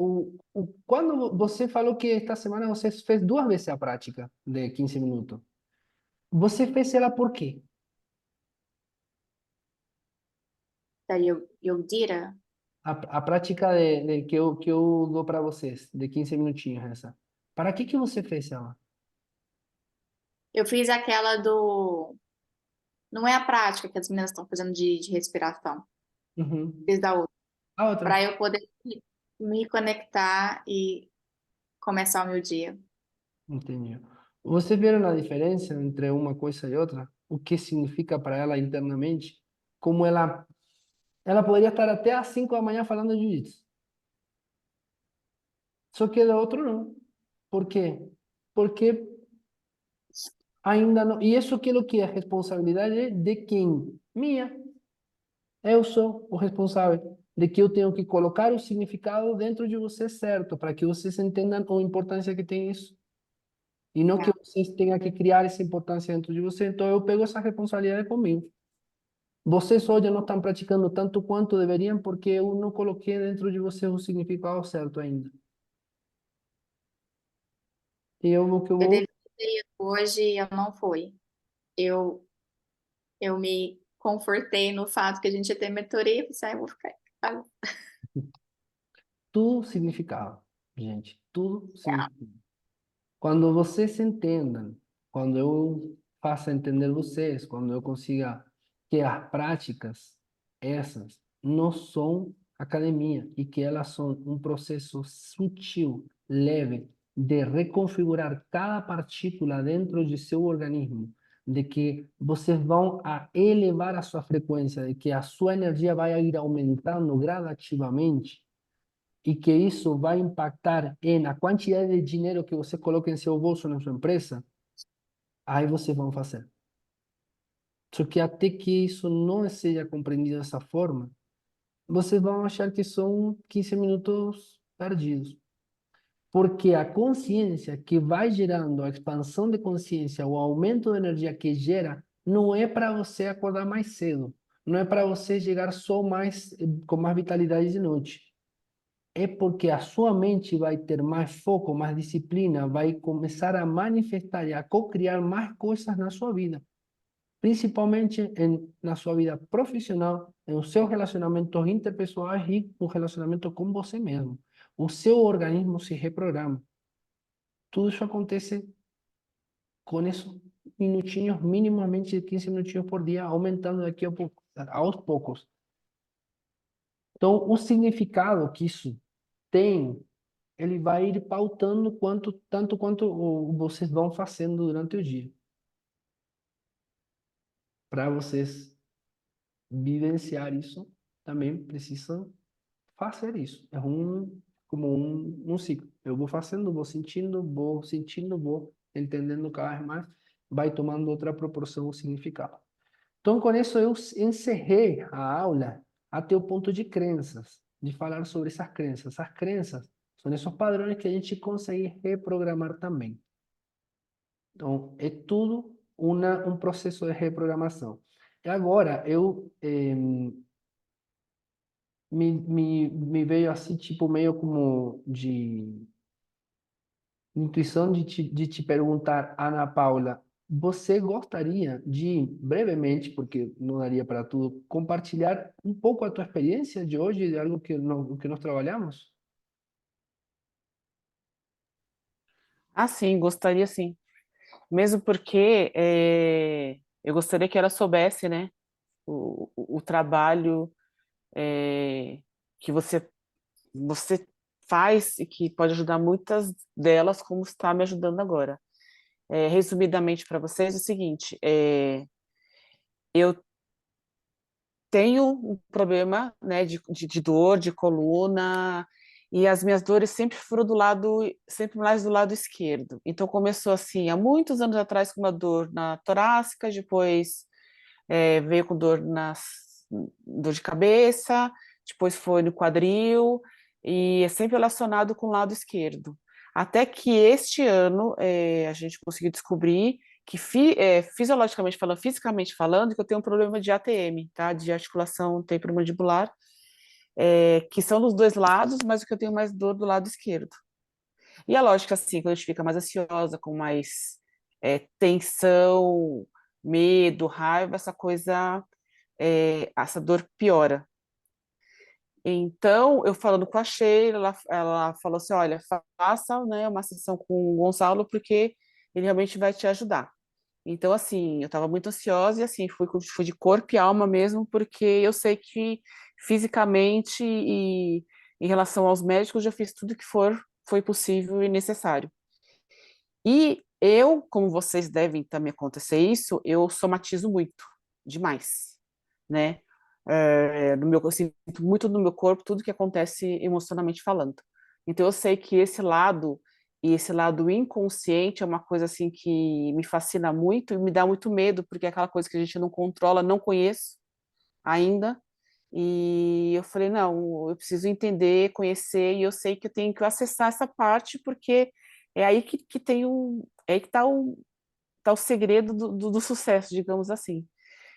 quando você falou que esta semana você fez 2 vezes a prática de 15 minutos, você fez ela por quê? Daí eu dira. A prática que eu dou para vocês, de 15 minutinhos essa. Para que você fez ela? Eu fiz aquela do. Não é a prática que as meninas estão fazendo de respiração. Uhum. Fiz da outra. A outra. Para eu poder me conectar e começar o meu dia. Entendi. Você viram a diferença entre uma coisa e outra? O que significa para ela internamente? Como ela poderia estar até às 5 da manhã falando de jiu-jitsu. Só que do outro não. Por quê? Porque ainda não. E isso aquilo que é responsabilidade de quem? Minha. Eu sou o responsável de que eu tenho que colocar o significado dentro de você certo, para que vocês entendam a importância que tem isso. E não que Tá. vocês tenham que criar essa importância dentro de você. Então eu pego essa responsabilidade comigo. Vocês hoje não estão praticando tanto quanto deveriam porque eu não coloquei dentro de vocês o significado certo ainda. E eu vou que eu Eu vou. deveria ter ido hoje e eu não fui. Eu, eu me confortei no fato que a gente ia ter mentoria e pensei, eu vou ficar em casa. Tudo significado, gente. Tudo significado. Quando vocês entendam, quando eu faça entender vocês, quando eu consiga que as práticas, essas, não são academia e que elas são um processo sutil, leve, de reconfigurar cada partícula dentro de seu organismo, de que vocês vão a elevar a sua frequência, de que a sua energia vai ir aumentando gradativamente, e que isso vai impactar na quantidade de dinheiro que você coloca em seu bolso na sua empresa, aí vocês vão fazer. Só que até que isso não seja compreendido dessa forma, vocês vão achar que são 15 minutos perdidos. Porque a consciência que vai gerando, a expansão de consciência, o aumento de energia que gera, não é para você acordar mais cedo. Não é para você chegar só mais com mais vitalidade de noite. É porque a sua mente vai ter mais foco, mais disciplina, vai começar a manifestar e a co-criar mais coisas na sua vida. Principalmente na sua vida profissional, nos seus relacionamentos interpessoais e no relacionamento com você mesmo. O seu organismo se reprograma. Tudo isso acontece com esses minutinhos, minimamente 15 minutinhos por dia, aumentando daqui a pouco, aos poucos. Então, o significado que isso tem, ele vai ir pautando tanto quanto vocês vão fazendo durante o dia. Para vocês vivenciar isso, também precisam fazer isso. É como um ciclo. Eu vou fazendo, vou sentindo, vou entendendo cada vez mais, vai tomando outra proporção o significado. Então, com isso, eu encerrei a aula até o ponto de crenças, de falar sobre essas crenças. Essas crenças são esses padrões que a gente consegue reprogramar também. Então, é tudo um processo de reprogramação. E agora, me veio assim, tipo, meio como de intuição de te perguntar, Ana Paula, você gostaria de, brevemente, porque não daria para tudo, compartilhar um pouco a tua experiência de hoje, de algo que nós trabalhamos? Ah, sim, gostaria sim. Mesmo porque eu gostaria que ela soubesse, né, o trabalho que você faz e que pode ajudar muitas delas, como está me ajudando agora. Resumidamente para vocês, é o seguinte: eu tenho um problema, né, de dor, de coluna, e as minhas dores sempre foram sempre mais do lado esquerdo. Então começou assim, há muitos anos atrás, com uma dor na torácica, depois veio com dor de cabeça, depois foi no quadril, e é sempre relacionado com o lado esquerdo. Até que este ano a gente conseguiu descobrir que fisiologicamente falando, fisicamente falando, que eu tenho um problema de ATM, tá? De articulação temporomandibular, que são dos dois lados, mas o que eu tenho mais dor do lado esquerdo. E é lógico assim, quando a gente fica mais ansiosa, com mais tensão, medo, raiva, essa dor piora. Então, eu falando com a Sheila, ela falou assim, olha, faça, né, uma sessão com o Gonçalo, porque ele realmente vai te ajudar. Então, assim, eu estava muito ansiosa e, assim, fui de corpo e alma mesmo, porque eu sei que fisicamente e em relação aos médicos, já fiz tudo que foi possível e necessário. E eu, como vocês devem também acontecer isso, eu somatizo muito, demais, né? Eu sinto muito no meu corpo tudo que acontece emocionalmente falando. Então eu sei que esse lado inconsciente é uma coisa assim que me fascina muito e me dá muito medo, porque é aquela coisa que a gente não controla, não conheço ainda. E eu falei, não, eu preciso entender, conhecer, e eu sei que eu tenho que acessar essa parte, porque é aí que tem é aí que tá o segredo do sucesso, digamos assim.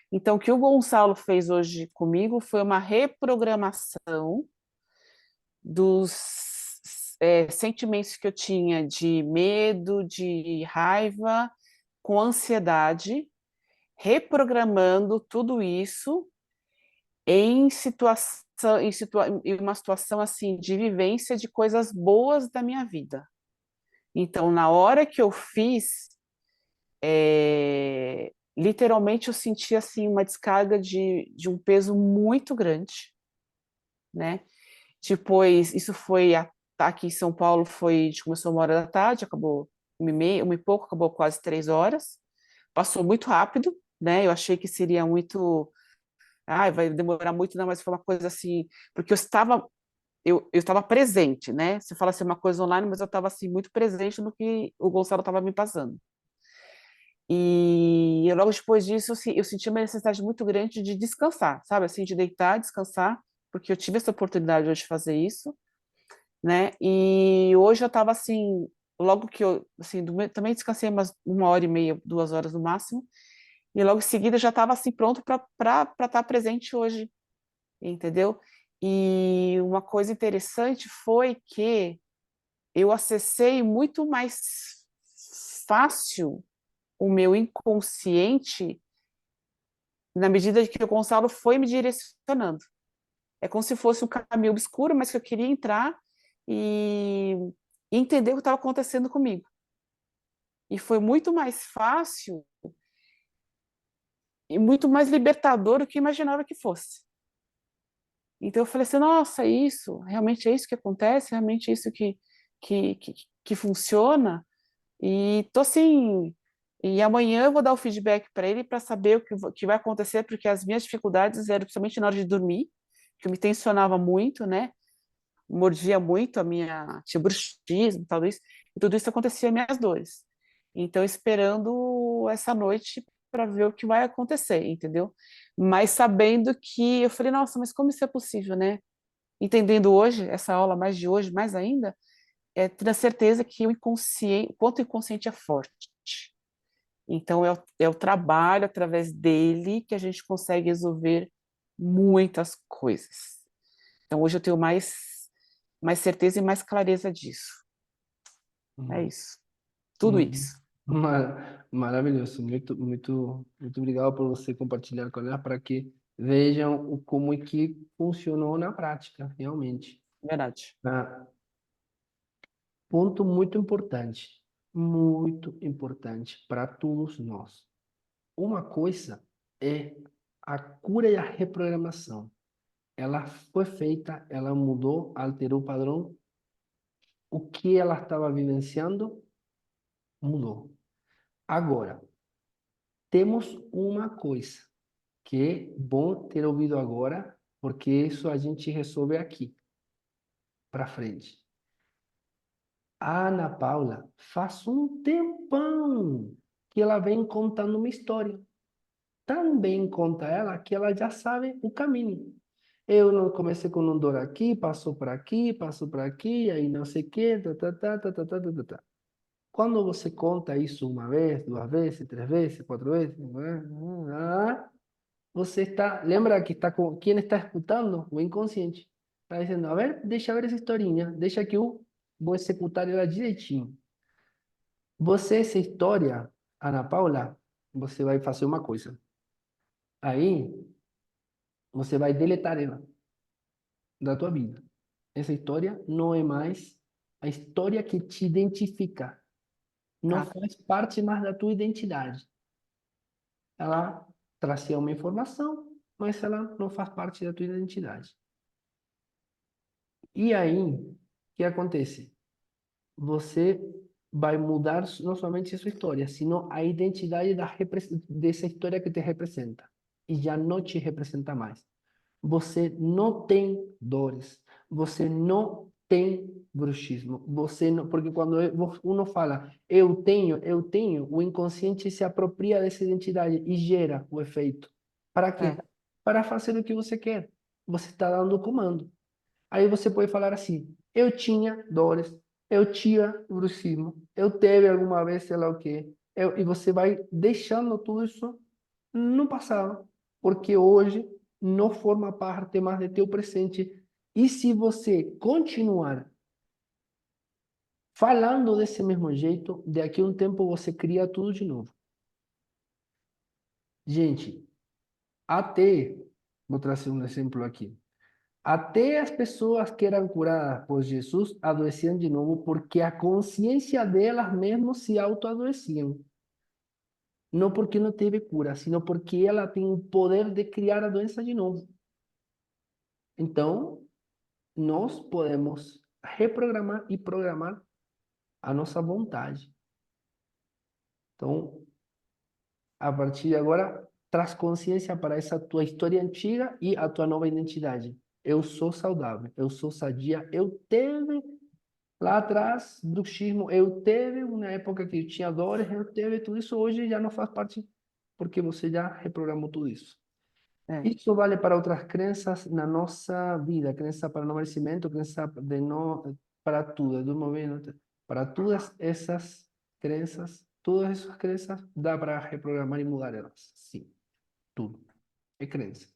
Então, o que o Gonçalo fez hoje comigo foi uma reprogramação dos sentimentos que eu tinha de medo, de raiva, com ansiedade, reprogramando tudo isso em uma situação assim de vivência de coisas boas da minha vida. Então, na hora que eu fiz, literalmente eu senti assim uma descarga de um peso muito grande, né? Depois, isso foi aqui em São Paulo, a gente começou 1 hora da tarde, acabou 1h30, 1h e pouco, acabou quase 3 horas. Passou muito rápido, né? Eu achei que seria muito, vai demorar muito, não, mas foi uma coisa assim, porque eu estava presente, né? Você fala assim uma coisa online, mas eu estava assim muito presente no que o Gonçalo estava me passando. E logo depois disso, eu senti uma necessidade muito grande de descansar, sabe? Assim, de deitar, descansar, porque eu tive essa oportunidade hoje de fazer isso, né? E hoje eu estava assim, logo que eu, assim, também descansei umas 1h30, 2 horas no máximo, e logo em seguida já estava assim pronto para estar presente hoje, entendeu? E uma coisa interessante foi que eu acessei muito mais fácil o meu inconsciente na medida que o Gonçalo foi me direcionando. É como se fosse um caminho obscuro, mas que eu queria entrar e entender o que estava acontecendo comigo. E foi muito mais fácil e muito mais libertador do que eu imaginava que fosse. Então eu falei assim, nossa, é isso, realmente é isso que acontece, realmente é isso que, que, que funciona. E tô assim, e amanhã eu vou dar o feedback para ele para saber que vai acontecer, porque as minhas dificuldades eram principalmente na hora de dormir, que eu me tensionava muito, né? Mordia muito a minha, tinha bruxismo, talvez, e tudo isso acontecia minhas dores. Então, esperando essa noite para ver o que vai acontecer, entendeu? Mas sabendo que eu falei, nossa, mas como isso é possível, né? Entendendo hoje, essa aula mais de hoje, mais ainda, é ter a certeza que o inconsciente, quanto o inconsciente é forte. Então, é o trabalho através dele que a gente consegue resolver muitas coisas. Então, hoje eu tenho mais certeza e mais clareza disso. É Hum, isso. Tudo hum. isso. Maravilhoso. Muito obrigado por você compartilhar com ela para que vejam como é que funcionou na prática, realmente. Verdade. Ah, ponto muito importante para todos nós. Uma coisa é a cura e a reprogramação. Ela foi feita, ela mudou, alterou o padrão. O que ela estava vivenciando mudou. Agora, temos uma coisa que é bom ter ouvido agora, porque isso a gente resolve aqui, para frente. A Ana Paula faz um tempão que ela vem contando uma história. Também conta ela que ela já sabe o caminho. Eu não comecei com um dor aqui, passou por aqui, aí não sei o quê, tá, tá, tá, tá, tá, tá, tá, tá, tá. Quando você conta isso uma vez, duas vezes, três vezes, quatro vezes, você está, lembra que está com quem está escutando? O inconsciente. Está dizendo, a ver, deixa ver essa historinha, deixa que eu vou executar ela direitinho. Você, essa história, Ana Paula, você vai fazer uma coisa. Aí, você vai deletar ela da tua vida. Essa história não é mais a história que te identifica. Não Tá. faz parte mais da tua identidade. Ela trazia uma informação, mas ela não faz parte da tua identidade. E aí, o que acontece? Você vai mudar não somente a sua história, sino a identidade dessa história que te representa. E já não te representa mais. Você não tem dores. Você não tem bruxismo. Você não, porque quando uno fala eu tenho, o inconsciente se apropria dessa identidade e gera o efeito. Para quê? É. Para fazer o que você quer. Você está dando o comando. Aí você pode falar assim: eu tinha dores, eu tinha bruxismo, eu teve alguma vez, sei lá o quê. E você vai deixando tudo isso no passado, porque hoje não forma parte mais do teu presente. E se você continuar falando desse mesmo jeito, daqui a um tempo você cria tudo de novo. Gente, até, vou trazer um exemplo aqui. Até as pessoas que eram curadas por Jesus adoeciam de novo porque a consciência delas mesmas se autoadoeciam. Não porque não teve cura, sino porque ela tem o poder de criar a doença de novo. Então, nós podemos reprogramar e programar a nossa vontade. Então, a partir de agora, traz consciência para essa tua história antiga e a tua nova identidade. eu sou saudável, eu sou sadia, eu teve lá atrás bruxismo, eu teve uma época que eu tinha dores, eu teve tudo isso, hoje já não faz parte, porque você já reprogramou tudo isso. É. Isso vale para outras crenças na nossa vida, crença para no merecimento, crença de não, para tudo, do momento, para todas essas crenças, dá para reprogramar e mudar elas. Sim, tudo. É crença.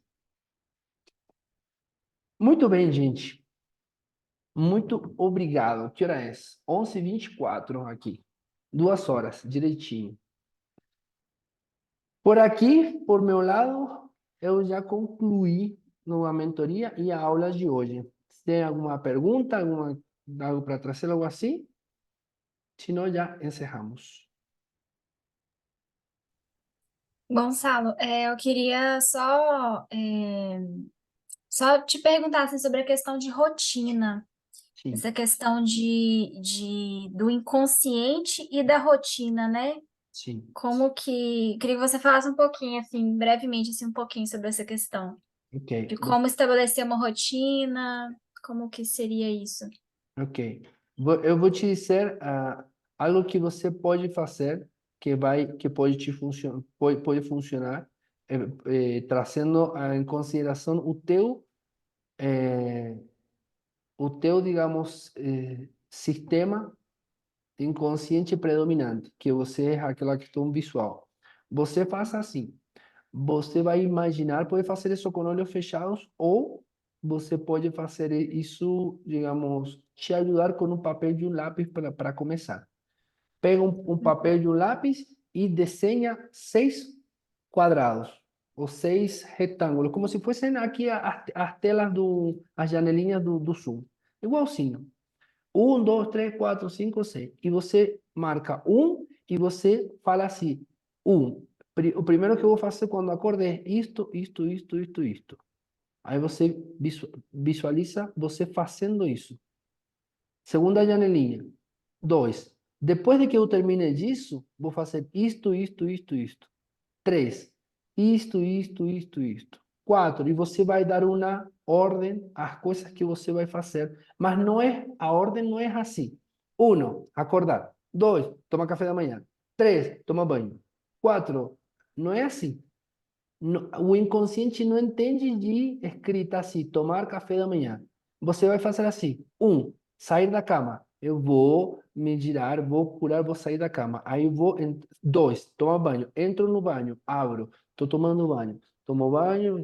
Muito bem, gente. Muito obrigado. Que hora é? 11h24 aqui. 2 horas, direitinho. Por aqui, por meu lado, eu já concluí a mentoria e a aula de hoje. Se tem alguma pergunta, algo para trazer, algo assim? Se não, já encerramos. Gonçalo, eu queria só te perguntar assim, sobre a questão de rotina, Sim, essa questão do inconsciente e da rotina, né? sim. Queria que você falasse um pouquinho, assim, brevemente, assim, um pouquinho sobre essa questão, Ok, de como estabelecer uma rotina, como que seria isso? ok. Eu vou te dizer algo que você pode fazer que pode te funcionar, pode funcionar, trazendo em consideração o teu, digamos, sistema inconsciente predominante, que você é aquela questão visual. Você faz assim, você vai imaginar, pode fazer isso com olhos fechados, ou você pode fazer isso, digamos, te ajudar com um papel e um lápis para começar. Pega um papel e um lápis e desenha 6 quadrados, ou 6 retângulos, como se fossem aqui as telas as janelinhas do Zoom. Igualzinho. 1, 2, 3, 4, 5, 6. E você marca e você fala assim: o primeiro que eu vou fazer quando acordar é isto, isto, isto, isto, isto. Aí você visualiza você fazendo isso. Segunda janelinha. 2. Depois de que eu termine disso, vou fazer isto, isto, isto, isto. 3. Isto, isto, isto, isto. 4. E você vai dar uma ordem às coisas que você vai fazer. Mas a ordem não é assim. 1. Acordar. 2. Tomar café da manhã. 3. Tomar banho. 4. Não é assim. O inconsciente não entende de escrita assim, tomar café da manhã. Você vai fazer assim: sair da cama. Eu vou me girar, vou curar, vou sair da cama. Aí eu vou. 2, tomar banho. Entro no banho, abro, estou tomando banho. Tomo banho,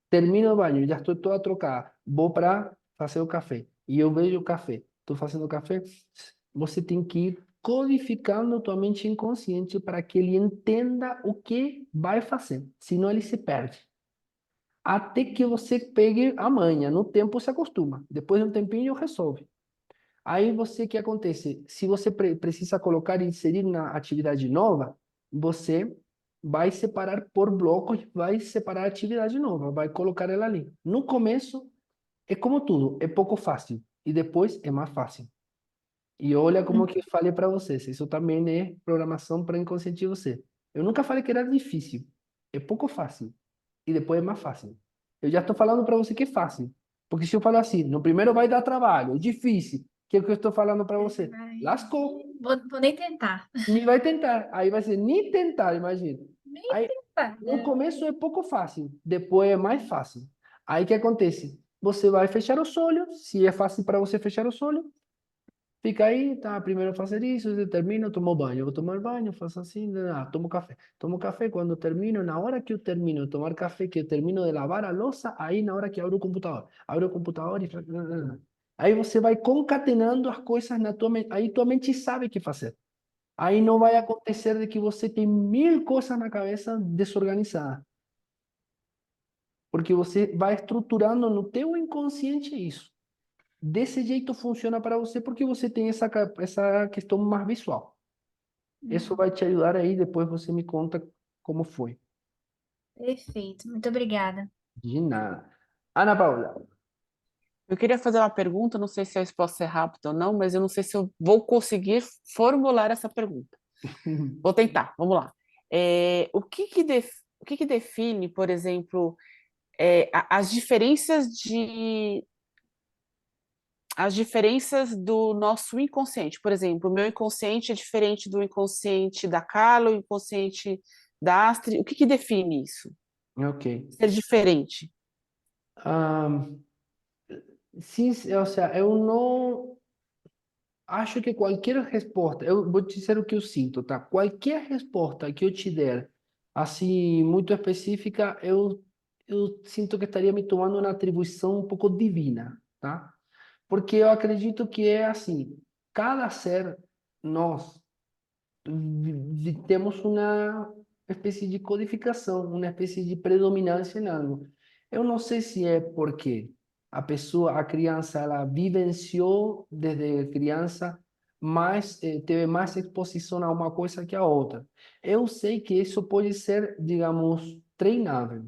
termino o banho, já estou toda trocada. Vou para fazer o café. E eu vejo o café. Estou fazendo o café. Você tem que ir codificando tua mente inconsciente para que ele entenda o que vai fazer. Senão ele se perde. Até que você pegue a manha. No tempo se acostuma. Depois de um tempinho resolve. Aí o que acontece? Se você precisa colocar e inserir na atividade nova, você vai separar por blocos, vai separar a atividade nova, vai colocar ela ali. No começo, é como tudo, é pouco fácil. E depois é mais fácil. E olha como que falei para vocês, isso também é programação para inconsciente de você. Eu nunca falei que era difícil, é pouco fácil e depois é mais fácil. Eu já estou falando para você que é fácil, porque se eu falar assim, no primeiro vai dar trabalho, é difícil, que é o que eu estou falando para você? Lascou, Vou nem tentar. nem vai tentar, aí vai ser nem tentar, imagina. Nem Aí tentar. no começo é pouco fácil, depois é mais fácil. Aí o que acontece? Você vai fechar os olhos, se é fácil para você fechar os olhos, fica aí, tá? Primeiro fazer isso, eu termino, tomo banho. Eu vou tomar banho, faço assim, tomo café. Tomo café quando termino, na hora que eu termino de tomar café, que eu termino de lavar a louça, aí na hora que abro o computador. Abro o computador e... Aí você vai concatenando as coisas na tua mente. Aí tua mente sabe o que fazer. Aí não vai acontecer de que você tem 1000 coisas na cabeça desorganizadas. Porque você vai estruturando no teu inconsciente isso. Desse jeito funciona para você porque você tem essa questão mais visual. Isso vai te ajudar aí, depois você me conta como foi. Perfeito, muito obrigada. De nada. Ana Paula. Eu queria fazer uma pergunta, não sei se a resposta ser rápida ou não, mas eu não sei se eu vou conseguir formular essa pergunta. Vou tentar, vamos lá. O que que define, por exemplo, as diferenças do nosso inconsciente. Por exemplo, o meu inconsciente é diferente do inconsciente da Carla, o inconsciente da Astrid. O que que define isso? Ok. Ser diferente. Ah, sim, ou seja, eu não acho que qualquer resposta, eu vou te dizer o que eu sinto, tá? Qualquer resposta que eu te der, assim, muito específica, eu sinto que estaria me tomando uma atribuição um pouco divina, tá? Porque eu acredito que é assim, cada ser, nós temos uma espécie de codificação, uma espécie de predominância em algo. Eu não sei se é porque a criança, ela vivenciou desde criança mais, teve mais exposição a uma coisa que a outra. Eu sei que isso pode ser, digamos, treinável.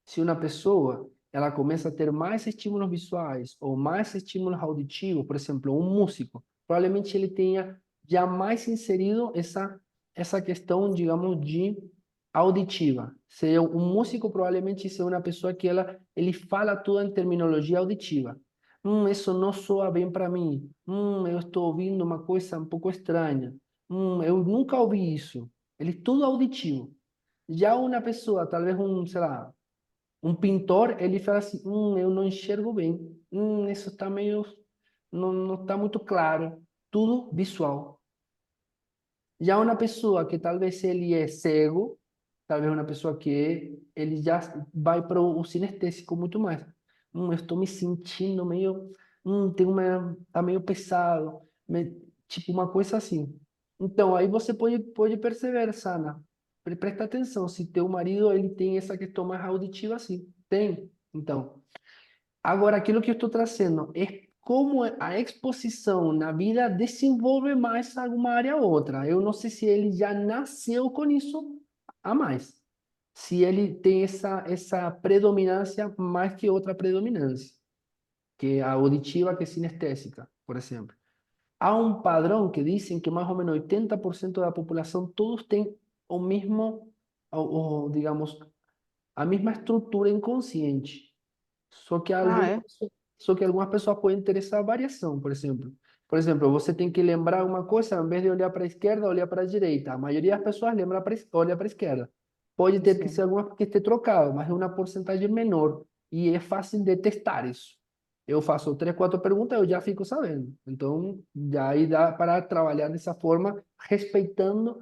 Se uma pessoa ela começa a ter mais estímulos visuais ou mais estímulos auditivos, por exemplo, um músico, provavelmente ele tenha já mais inserido essa questão, digamos, de auditiva. Se um músico provavelmente é uma pessoa que ele fala tudo em terminologia auditiva. Isso não soa bem para mim. Eu estou ouvindo uma coisa um pouco estranha. Eu nunca ouvi isso. Ele tudo auditivo. Já uma pessoa, talvez sei lá, um pintor, ele fala assim, eu não enxergo bem. Isso está meio, não está muito claro. Tudo visual. Já uma pessoa que talvez ele é cego, talvez uma pessoa que ele já vai para o sinestésico muito mais. Eu estou me sentindo meio, tá meio pesado, tipo uma coisa assim. Então, aí você pode perceber, Sana, presta atenção, se teu marido ele tem essa questão mais auditiva assim. Tem. Então, agora, aquilo que eu estou trazendo é como a exposição na vida desenvolve mais alguma área ou outra. Eu não sei se ele já nasceu com isso a mais. Se ele tem essa predominância mais que outra predominância, que é a auditiva, que é sinestésica, por exemplo. Há um padrão que dizem que mais ou menos 80% da população, todos têm o mesmo, digamos, a mesma estrutura inconsciente. Só que Ah, é? algumas pessoas podem ter essa variação, por exemplo. Por exemplo, você tem que lembrar uma coisa, em vez de olhar para a esquerda, olhar para a direita. A maioria das pessoas olha para a esquerda. Pode ter que Sim. ser alguma que esteja trocado, mas é uma porcentagem menor. E é fácil de testar isso. Eu faço 3, 4 perguntas, eu já fico sabendo. Então, já aí dá para trabalhar dessa forma, respeitando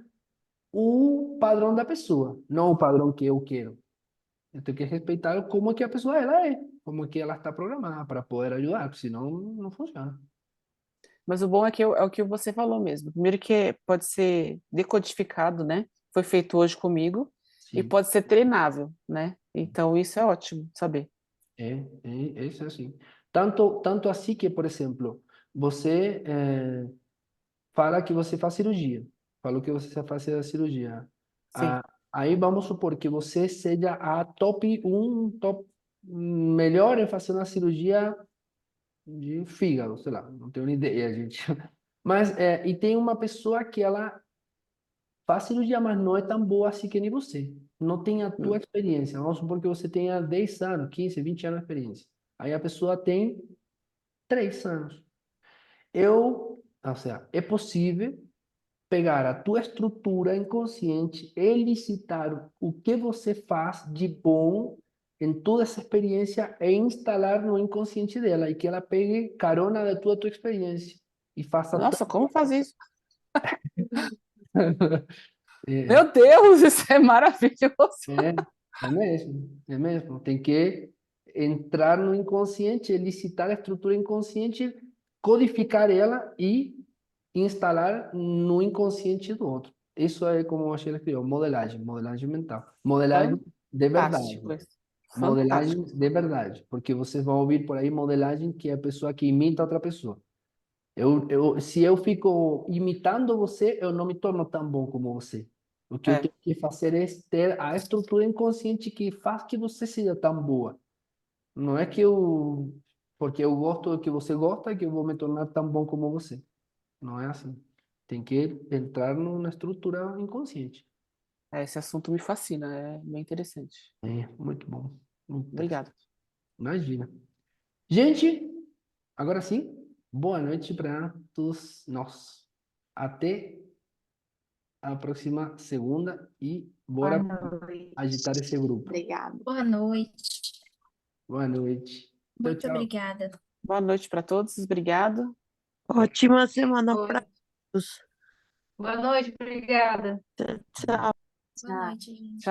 o padrão da pessoa, não o padrão que eu quero. Eu tenho que respeitar como é que a pessoa ela é, como é que ela está programada para poder ajudar, porque senão não funciona. Mas o bom é que é o que você falou mesmo. Primeiro que pode ser decodificado, né? Foi feito hoje comigo e Sim, pode ser treinável, né? Então isso é ótimo saber. é isso assim. Tanto assim que, por exemplo, você fala que você faz cirurgia, falou que você faz a cirurgia. Sim. Aí vamos supor que você seja a top melhor em fazer uma cirurgia de fígado, sei lá, não tenho nem ideia, gente. Mas, e tem uma pessoa que ela faz cirurgia, mas não é tão boa assim que nem você. Não tem a tua Hum. experiência. Vamos supor que você tenha 10 anos, 15, 20 anos de experiência. Aí a pessoa tem 3 anos. Ou seja, é possível pegar a tua estrutura inconsciente, elicitar o que você faz de bom em toda essa experiência e instalar no inconsciente dela e que ela pegue carona da tua experiência e faça Nossa, como faz isso? é, Meu Deus, isso é maravilhoso. é, é mesmo, é mesmo. Tem que entrar no inconsciente, elicitar a estrutura inconsciente, codificar ela e instalar no inconsciente do outro. Isso é como a Sheila criou, modelagem mental. Modelagem de Fantástico verdade. isso. Modelagem Fantástico. de verdade. Porque vocês vão ouvir por aí modelagem que é a pessoa que imita outra pessoa. Se eu fico imitando você, eu não me torno tão bom como você. O que eu É. tenho que fazer é ter a estrutura inconsciente que faz que você seja tão boa. Não é que porque eu gosto do que você gosta, que eu vou me tornar tão bom como você. Não é assim. Tem que entrar na estrutura inconsciente. Esse assunto me fascina, é bem interessante. É, muito bom. Obrigada. Imagina. Gente, agora sim, boa noite para todos nós. Até a próxima segunda e bora agitar esse grupo. Obrigada. Boa noite. Boa noite. Tchau, Muito tchau. obrigada. Boa noite para todos. Obrigado. Ótima semana para todos. Boa noite, obrigada. Tchau. Boa noite, gente.